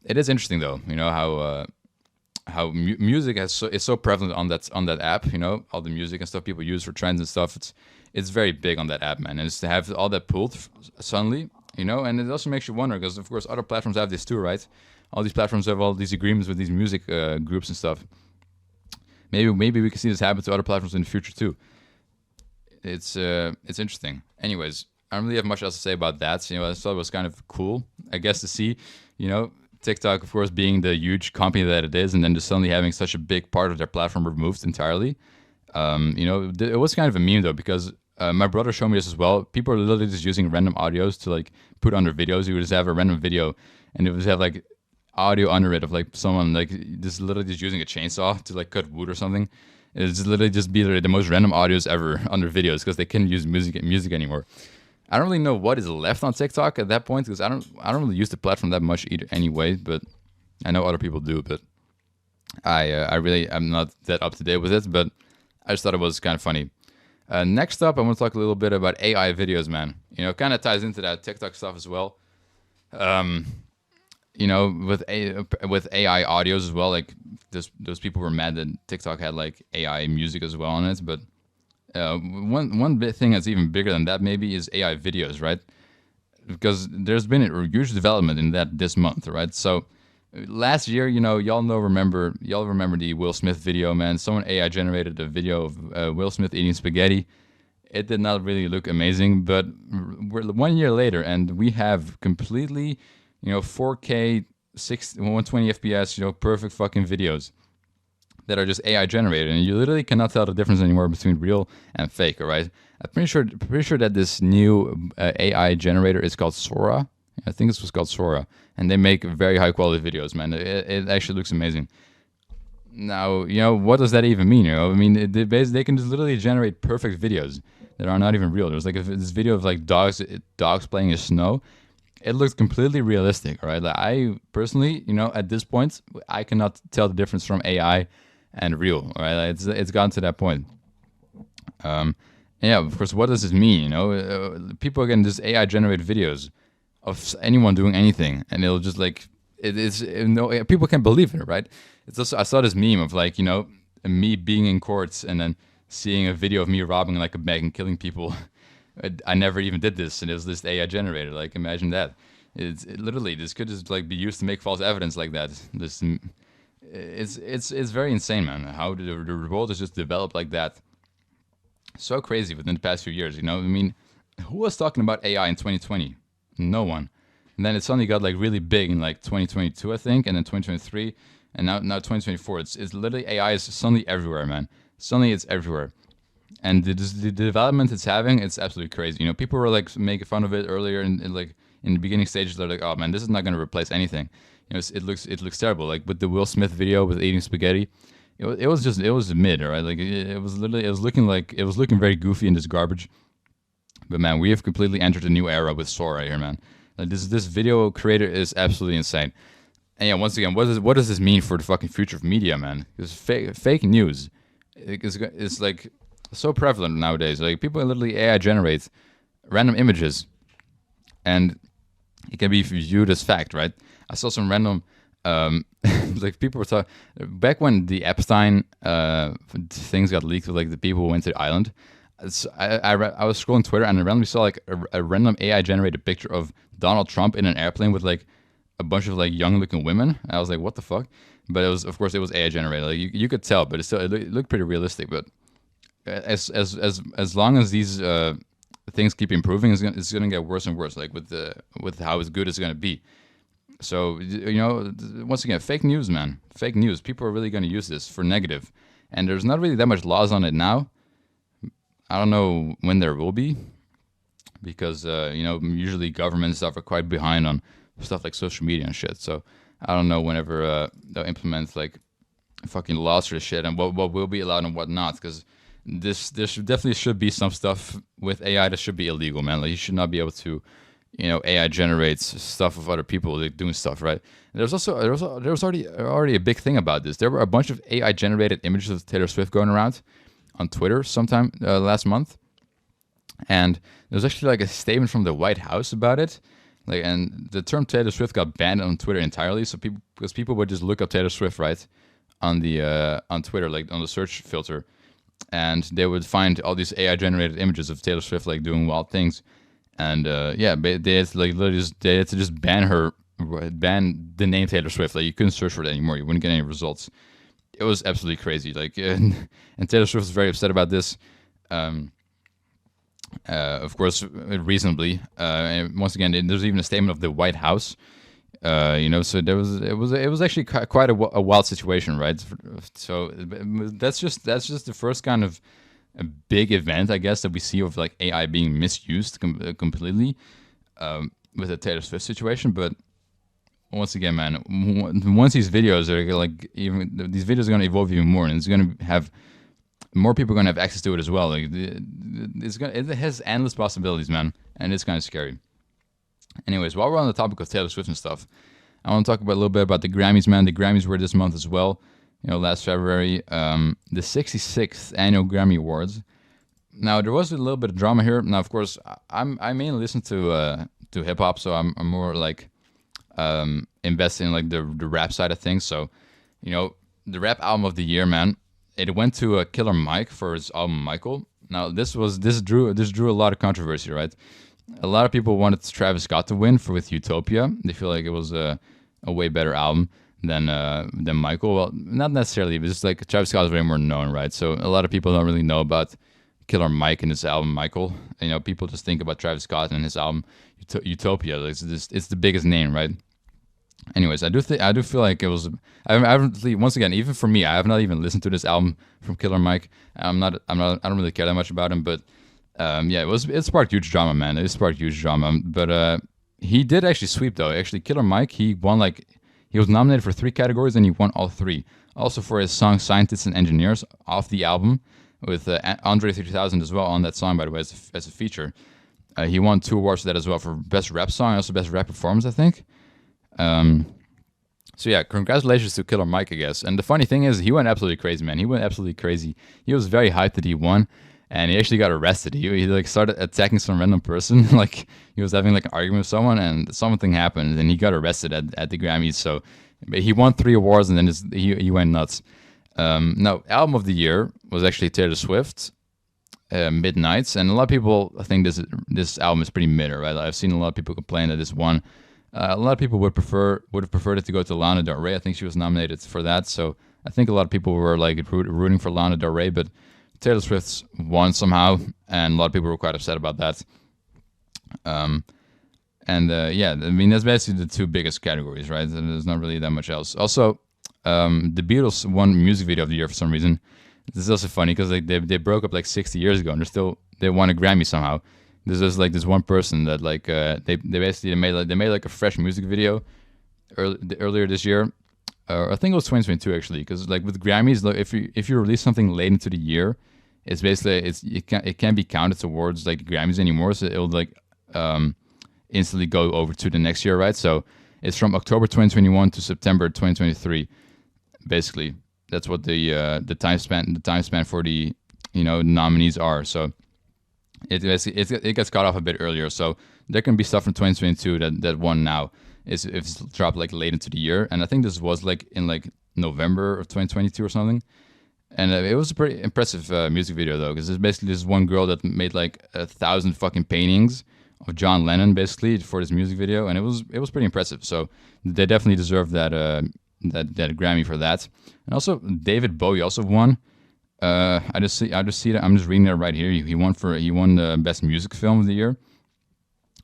it is interesting though. You know how music is so prevalent on that app. You know, all the music and stuff people use for trends and stuff. It's very big on that app, man. And it's to have all that pulled suddenly, you know, and it also makes you wonder because of course other platforms have this too, right? All these platforms have all these agreements with these music groups and stuff. Maybe we can see this happen to other platforms in the future too. It's interesting. Anyways, I don't really have much else to say about that. So, you know, I thought it was kind of cool, I guess, to see, you know, TikTok, of course, being the huge company that it is, and then just suddenly having such a big part of their platform removed entirely. You know, it was kind of a meme though, because my brother showed me this as well. People are literally just using random audios to like put under videos. You would just have a random video, and it would have like audio under it of like someone like just literally just using a chainsaw to like cut wood or something. It's literally just be the most random audios ever under videos because they can't use music anymore. I don't really know what is left on TikTok at that point because I don't really use the platform that much either anyway. But I know other people do. But I'm not that up to date with it. But I just thought it was kind of funny. Next up, I want to talk a little bit about AI videos, man. You know, kind of ties into that TikTok stuff as well. You know, with AI audios as well, like those people were mad that TikTok had like AI music as well on it. But one big thing that's even bigger than that maybe is AI videos, right? Because there's been a huge development in that this month, right? So last year, you know, y'all remember the Will Smith video, man. Someone AI generated a video of Will Smith eating spaghetti. It did not really look amazing, but we're 1 year later, and we have completely, you know, 4K, 120 FPS, you know, perfect fucking videos that are just AI generated, and you literally cannot tell the difference anymore between real and fake. All right, I'm pretty sure that this new AI generator is called Sora. I think this was called Sora, and they make very high quality videos, man. It actually looks amazing. Now, you know, what does that even mean? You know, I mean, they can just literally generate perfect videos that are not even real. There's like this video of like dogs playing in snow. It looks completely realistic, right? Like I personally, you know, at this point, I cannot tell the difference from AI and real, right? Like it's gotten to that point. Yeah, of course, what does this mean? You know, people are getting just AI generated videos of anyone doing anything, and it'll just like people can't believe it, right? It's also, I saw this meme of like, you know, me being in courts and then seeing a video of me robbing like a bank and killing people. I never even did this, and it was this AI generator. Like, imagine that. Literally, this could just like be used to make false evidence like that. It's very insane, man. How the world has just developed like that. So crazy within the past few years. You know, I mean, who was talking about AI in 2020? No one. And then it suddenly got like really big in like 2022, I think, and then 2023, and now 2024. It's literally AI is suddenly everywhere, man. Suddenly it's everywhere. And the development it's having, it's absolutely crazy. You know, people were like making fun of it earlier, in like in the beginning stages. They're like, "Oh man, this is not going to replace anything." You know, it looks terrible. Like with the Will Smith video with eating spaghetti, it was mid, right? Like it was looking very goofy and just garbage. But man, we have completely entered a new era with Sora here, man. Like this video creator is absolutely insane. And yeah, once again, what does this mean for the fucking future of media, man? Because fake news, it's like so prevalent nowadays. Like people literally AI generate random images, and it can be viewed as fact, right? I saw some random like people were talking back when the Epstein things got leaked with like the people who went to the island. I was scrolling Twitter and I randomly saw like a random AI generated picture of Donald Trump in an airplane with like a bunch of like young looking women. I was like, what the fuck? But it was, of course, it was AI generated. Like you could tell, but it looked pretty realistic. But as long as these things keep improving, it's gonna get worse and worse. Like with how good it's gonna be. So you know, once again, fake news, man. Fake news. People are really gonna use this for negative, and there's not really that much laws on it now. I don't know when there will be, because you know, usually government and stuff are quite behind on stuff like social media and shit. So I don't know whenever they'll implement like fucking laws for this shit and what will be allowed and what not. Because there definitely should be some stuff with AI that should be illegal, man. Like you should not be able to AI generates stuff of other people like doing stuff, right? And there was already a big thing about this. There were a bunch of AI generated images of Taylor Swift going around on Twitter sometime last month, and there was actually like a statement from the White House about it. Like, and the term Taylor Swift got banned on Twitter entirely. So people would just look up Taylor Swift, right, on the on Twitter, like on the search filter, and they would find all these AI generated images of Taylor Swift like doing wild things. And they had to like literally they had to just ban the name Taylor Swift. Like, you couldn't search for it anymore. You wouldn't get any results. It was absolutely crazy. Like, and Taylor Swift was very upset about this. Of course, reasonably. And once again, there's even a statement of the White House. So it was actually quite a wild situation, right? So that's just the first kind of a big event, I guess, that we see of like AI being misused completely with the Taylor Swift situation. But once again, man, once these videos are like, even these videos are going to evolve even more, and it's going to have more people going to have access to it as well. Like, it has endless possibilities, man, and it's kind of scary. Anyways, while we're on the topic of Taylor Swift and stuff, I want to talk about a little bit about the Grammys, man. The Grammys were this month as well. Last February, the 66th annual Grammy Awards. Now, there was a little bit of drama here. Now, of course, I mainly listen to hip hop, so I'm more like invested in like the rap side of things. So, the rap album of the year, man, it went to Killer Mike for his album Michael. Now, this drew a lot of controversy, right? A lot of people wanted Travis Scott to win with Utopia. They feel like it was a way better album than Michael. Well, not necessarily, but just like Travis Scott is way more known, right? So a lot of people don't really know about Killer Mike and his album Michael. People just think about Travis Scott and his album Utopia. It's the biggest name, right? Anyways, I do feel like it was. I haven't once again, even for me, I have not even listened to this album from Killer Mike. I don't really care that much about him, but it sparked huge drama, man. It sparked huge drama, but he did actually sweep though. Actually, Killer Mike, he won he was nominated for 3 categories and he won all 3. Also for his song "Scientists and Engineers" off the album with Andre 3000 as well on that song, by the way, as a feature. He won 2 awards for that as well, for best rap song and also best rap performance, I think. So yeah, congratulations to Killer Mike, I guess. And the funny thing is, he went absolutely crazy, man. He went absolutely crazy. He was very hyped that he won, and he actually got arrested. He like started attacking some random person. Like, he was having like an argument with someone, and something happened, and he got arrested at the Grammys. So he won 3 awards, and then he went nuts. Now, album of the year was actually Taylor Swift, Midnights, and a lot of people think this album is pretty mid, right? I've seen a lot of people complain that this won. A lot of people would have preferred it to go to Lana Del Rey. I think she was nominated for that, so I think a lot of people were like rooting for Lana Del Rey, but Taylor Swift won somehow, and a lot of people were quite upset about that. That's basically the 2 biggest categories, right? There's not really that much else. Also, the Beatles won Music Video of the Year for some reason. This is also funny because they broke up like 60 years ago, and they won a Grammy somehow. There's just like this one person that like they made like a fresh music video earlier this year. I think it was 2022 actually, because like with Grammys, like if you release something late into the year, it's basically it can't be counted towards like Grammys anymore. So it'll like instantly go over to the next year, right? So it's from October 2021 to September 2023. Basically, that's what the time span for the nominees are. So it gets cut off a bit earlier. So there can be stuff from 2022 that won now. If it's dropped like late into the year, and I think this was like in like November of 2022 or something. And it was a pretty impressive music video though, because it's basically this one girl that made like 1,000 fucking paintings of John Lennon basically for this music video, and it was pretty impressive. So they definitely deserve that Grammy for that. And also David Bowie also won. I just see that. I'm just reading it right here. He won the best music film of the year.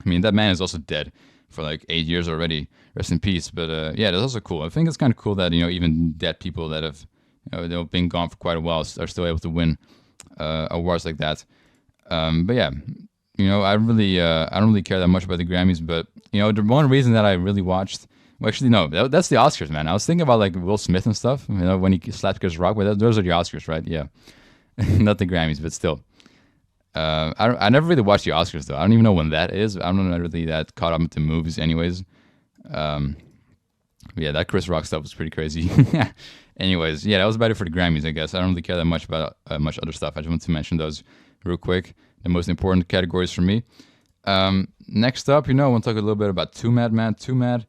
I mean, that man is also dead for like 8 years already. Rest in peace. But that's also cool. I think it's kind of cool that even dead people that have they've been gone for quite a while are still able to win awards like that. But yeah, I don't really care that much about the Grammys. But the one reason that I really watched. Well, actually, no, that's the Oscars, man. I was thinking about like Will Smith and stuff. When he slapped Chris Rock, but those are the Oscars, right? Yeah, not the Grammys, but still. I never really watched the Oscars though. I don't even know when that is. I'm not really that caught up with the movies, anyways. Yeah, that Chris Rock stuff was pretty crazy. Anyways, yeah, that was about it for the Grammys, I guess. I don't really care that much about much other stuff. I just want to mention those real quick. The most important categories for me. Next up, I want to talk a little bit about Twomad, man. Twomad,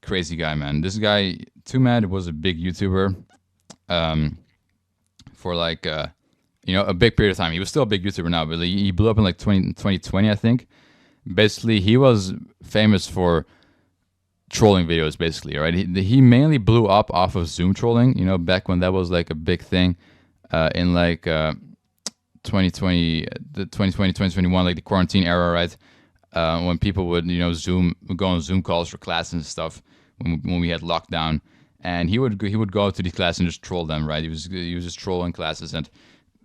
crazy guy, man. This guy, Twomad, was a big YouTuber for like, a big period of time. He was still a big YouTuber now, but he blew up in like 2020, I think. Basically, he was famous for trolling videos, basically, right? He mainly blew up off of Zoom trolling, back when that was like a big thing in like 2020, 2021, like the quarantine era, right? When people would, go on Zoom calls for classes and stuff when we had lockdown, and he would go to these classes and just troll them, right? He was just trolling classes, and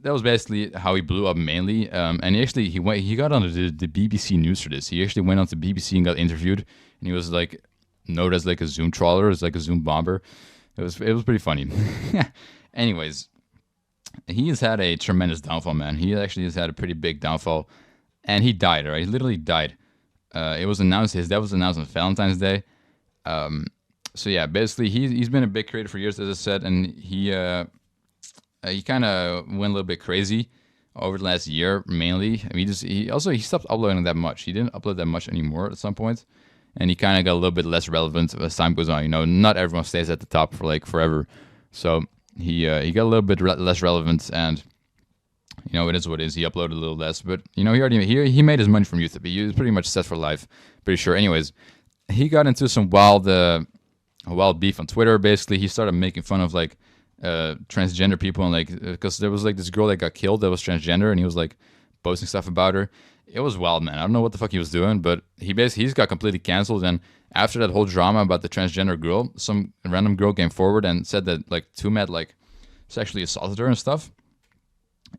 that was basically how he blew up mainly. And he got on the BBC News for this. He actually went on to BBC and got interviewed, and he was like known as like a Zoom troller, as like a Zoom bomber. It was pretty funny. Anyways, he has had a tremendous downfall, man. He actually has had a pretty big downfall, and he died. Right, he literally died. It was announced his death was announced on Valentine's Day. So yeah, basically he's been a big creator for years, as I said, and he kind of went a little bit crazy over the last year, mainly. I mean, he stopped uploading that much. He didn't upload that much anymore at some point, and he kind of got a little bit less relevant as time goes on. Not everyone stays at the top for like forever, so he got a little bit less relevant, and it is what it is. He uploaded a little less, but he made his money from YouTube. He was pretty much set for life, pretty sure. Anyways, he got into some wild beef on Twitter. Basically, he started making fun of like transgender people, and like because there was like this girl that got killed that was transgender, and he was like posting stuff about her. It was wild, man. I don't know what the fuck he was doing, but he's got completely canceled. And after that whole drama about the transgender girl, some random girl came forward and said that like Twomad like sexually assaulted her and stuff.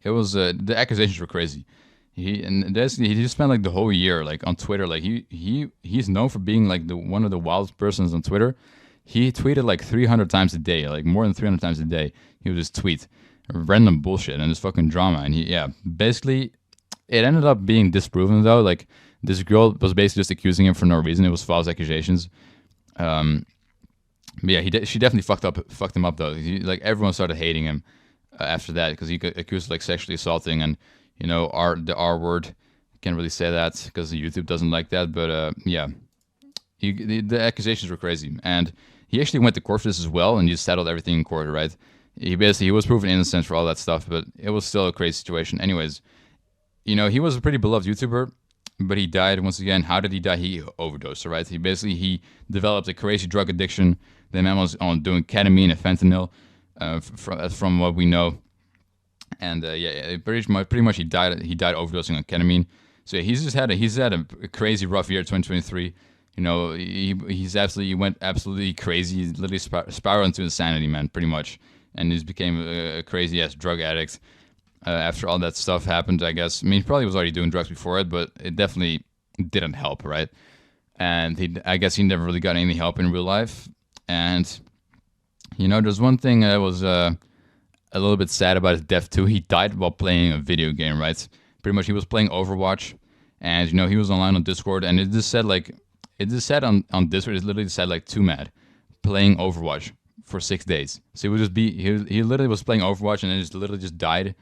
It was the accusations were crazy. He just spent like the whole year like on Twitter. Like he's known for being like one of the wildest persons on Twitter. He tweeted like 300 times a day, like more than 300 times a day. He would just tweet random bullshit and just fucking drama. And basically, it ended up being disproven though. Like this girl was basically just accusing him for no reason. It was false accusations. But yeah, she definitely fucked him up though. Like everyone started hating him after that because he got accused of like sexually assaulting, and the R word. Can't really say that because YouTube doesn't like that. But yeah, the accusations were crazy, and he actually went to court for this as well, and he settled everything in court, right? He was proven innocent for all that stuff, but it was still a crazy situation. Anyways, he was a pretty beloved YouTuber, but he died once again. How did he die? He overdosed, right? He developed a crazy drug addiction. The man was on doing ketamine and fentanyl, from what we know. And pretty much he died overdosing on ketamine. So yeah, he's had a crazy rough year, 2023. He went absolutely crazy. He literally spiraled into insanity, man, pretty much. And he became a crazy ass drug addict after all that stuff happened, I guess. I mean, he probably was already doing drugs before it, but it definitely didn't help, right? And I guess he never really got any help in real life. And there's one thing that was a little bit sad about his death too. He died while playing a video game, right? Pretty much, he was playing Overwatch, and he was online on Discord, and it just said on Discord, it literally said like Twomad playing Overwatch for 6 days. So it would just be he literally was playing Overwatch and then just literally just died,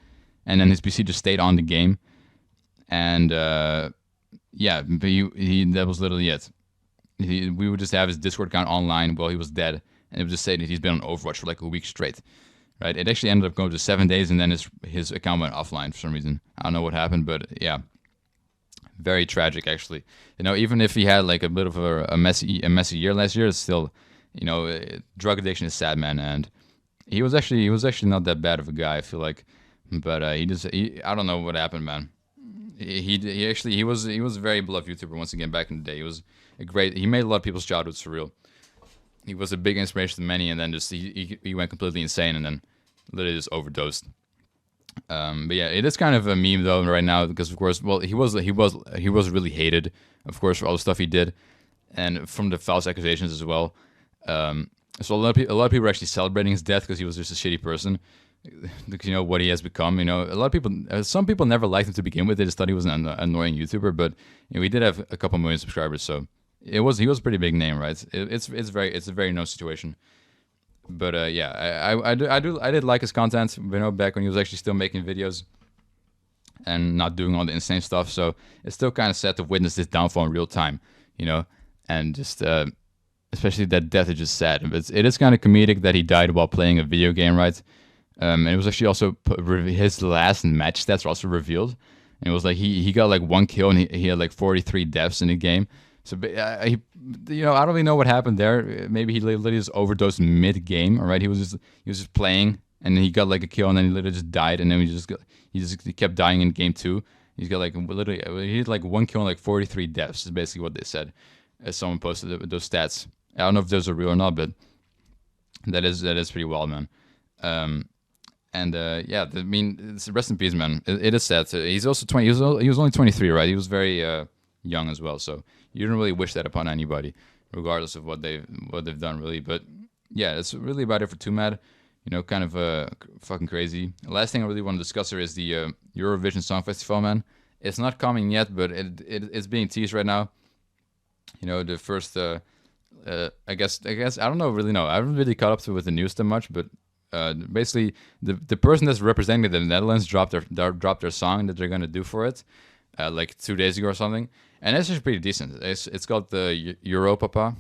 and then his PC just stayed on the game, and but that was literally it. We would just have his Discord account online while he was dead, and it would just say that he's been on Overwatch for like a week straight. Right? It actually ended up going to 7 days, and then his account went offline for some reason. I don't know what happened, but yeah, very tragic actually. Even if he had like a bit of a messy year last year, it's still, drug addiction is sad, man. And he was actually not that bad of a guy, I feel like, but I don't know what happened, man. He was a very beloved YouTuber once again back in the day. He made a lot of people's childhoods surreal. He was a big inspiration to many, and then just he went completely insane, and then literally just overdosed. But yeah, it is kind of a meme though right now because of course, well, he was really hated, of course, for all the stuff he did, and from the false accusations as well. So a lot of people are actually celebrating his death because he was just a shitty person. what he has become. A lot of people, some people never liked him to begin with. They just thought he was an annoying YouTuber, but he did have a couple million subscribers, so he was a pretty big name, right? It's a very known situation. But yeah, I did like his content, back when he was actually still making videos and not doing all the insane stuff. So it's still kind of sad to witness this downfall in real time, and just especially that death is just sad. It is kind of comedic that he died while playing a video game, right? And it was actually also his last match stats were also revealed, and it was like he got like 1 kill and he had like 43 deaths in the game. So I don't really know what happened there. Maybe he literally just overdosed mid game. All right, he was just playing, and then he got like a kill, and then he literally just died, and then he kept dying in game 2. He's got like literally he had like 1 kill and like 43 deaths. Is basically what they said. As someone posted those stats. I don't know if those are real or not, but that is pretty wild, man. Yeah, I mean, rest in peace, man. It is sad. He's also 20. He was only 23, right? He was very young as well, so you don't really wish that upon anybody, regardless of what they've done, really. But yeah, that's really about it for Twomad. Kind of fucking crazy. The last thing I really want to discuss here is the Eurovision Songfestival, man. It's not coming yet, but it's being teased right now. The first, I guess I don't really know. I haven't really caught up to with the news too much, but basically the person that's representing the Netherlands dropped their song that they're gonna do for it, like 2 days ago or something, and it's actually pretty decent. It's called the Europapa,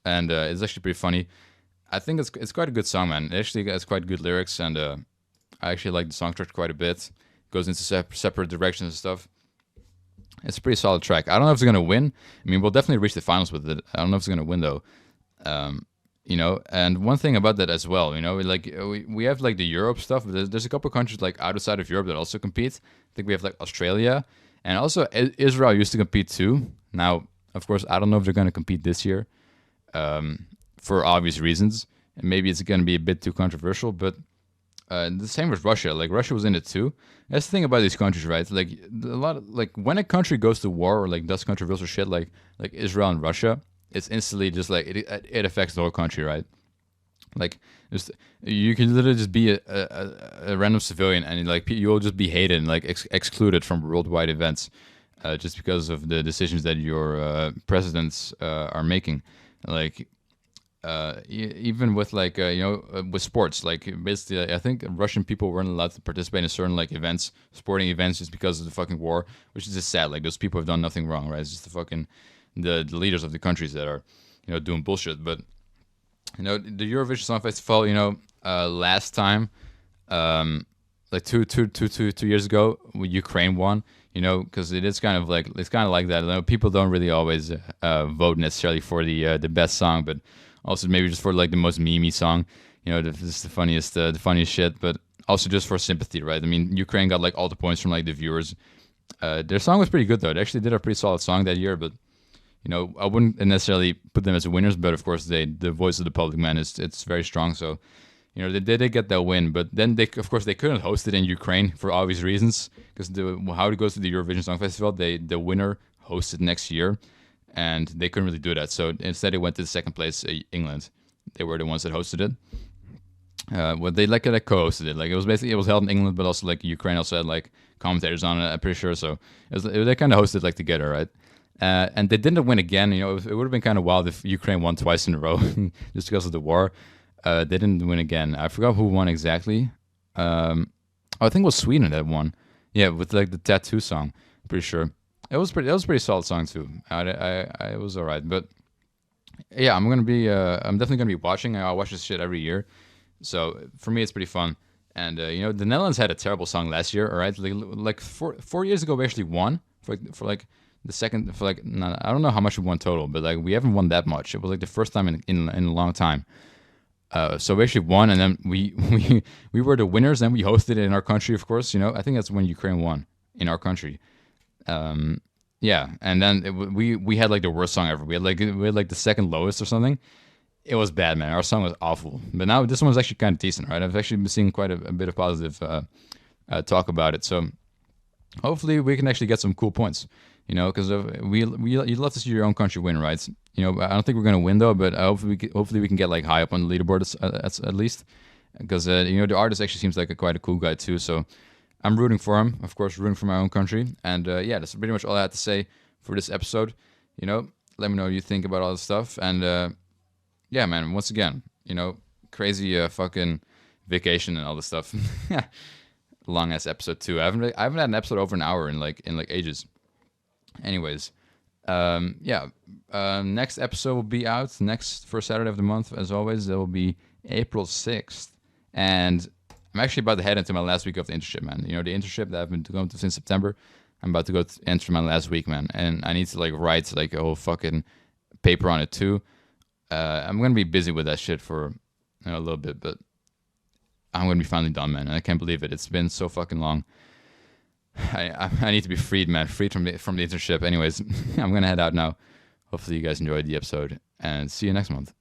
and it's actually pretty funny. I think it's quite a good song, man. It actually has quite good lyrics, and I actually like the song structure quite a bit. It goes into separate directions and stuff. It's a pretty solid track. I don't know if it's gonna win. I mean, we'll definitely reach the finals with it. I don't know if it's gonna win though. And one thing about that as well, we have like the Europe stuff, but there's a couple countries like outside of Europe that also compete. I think we have like Australia, and also Israel used to compete too. Now, of course, I don't know if they're gonna compete this year, for obvious reasons. And maybe it's gonna be a bit too controversial, but the same with Russia. Like Russia was in it too. That's the thing about these countries, right? Like when a country goes to war or like does controversial shit, like Israel and Russia, it's instantly just like it affects the whole country, right? Like you can literally just be a random civilian, and like you'll just be hated and like excluded from worldwide events, just because of the decisions that your presidents are making. Like even with like with sports, like basically I think Russian people weren't allowed to participate in certain like events, sporting events, just because of the fucking war, which is just sad. Like those people have done nothing wrong, right? It's just the leaders of the countries that are doing bullshit. But the Eurovision Song Festival, last time, like two years ago, Ukraine won. Because it's kind of like that. People don't really always vote necessarily for the best song, but also maybe just for like the most memey song. This is the funniest shit. But also just for sympathy, right? I mean, Ukraine got like all the points from like the viewers. Their song was pretty good though. They actually did a pretty solid song that year, but I wouldn't necessarily put them as winners. But of course, the voice of the public, man, it's very strong. So they did get that win, but then they couldn't host it in Ukraine for obvious reasons, because how it goes to the Eurovision Song Festival, the winner hosts it next year, and they couldn't really do that. So instead, it went to the second place, England. They were the ones that hosted it. Well, they co-hosted it. Like it was held in England, but also like Ukraine also had like commentators on it. I'm pretty sure. So they kind of hosted like together, right? And they didn't win again. It would have been kind of wild if Ukraine won twice in a row just because of the war. They didn't win again. I forgot who won exactly. I think it was Sweden that won. Yeah, with like the tattoo song. I'm pretty sure. It was a pretty solid song too. It was alright. But yeah, I'm definitely gonna be watching. I watch this shit every year. So for me, it's pretty fun. And the Netherlands had a terrible song last year. All right, like 4 years ago, we actually won for like the second for like I don't know how much we won total, but like we haven't won that much. It was like the first time in a long time. So we actually won, and then we were the winners, and we hosted it in our country, of course. I think that's when Ukraine won in our country. Yeah, and then we had like the worst song ever. We had like the second lowest or something. It was bad, man. Our song was awful. But now this one was actually kind of decent, right? I've actually been seeing quite a bit of positive talk about it. So hopefully we can actually get some cool points. Because you'd love to see your own country win, right? I don't think we're gonna win though, but hopefully we can get like high up on the leaderboard at least. because the artist actually seems like quite a cool guy too. So I'm rooting for him, of course, rooting for my own country. And yeah, that's pretty much all I had to say for this episode. Let me know what you think about all this stuff. And yeah, man, once again, crazy fucking vacation and all this stuff. Long ass episode too. I haven't had an episode over an hour in like ages. Anyways, yeah. Next episode will be out next first Saturday of the month, as always. It will be April 6th, and I'm actually about to head into my last week of the internship, man. The internship that I've been going to since September. I'm about to go enter my last week, man, and I need to write a whole fucking paper on it too. I'm gonna be busy with that shit for a little bit, but I'm gonna be finally done, man. And I can't believe it. It's been so fucking long. I need to be freed, man. Freed from the internship. Anyways, I'm gonna head out now. Hopefully you guys enjoyed the episode, and see you next month.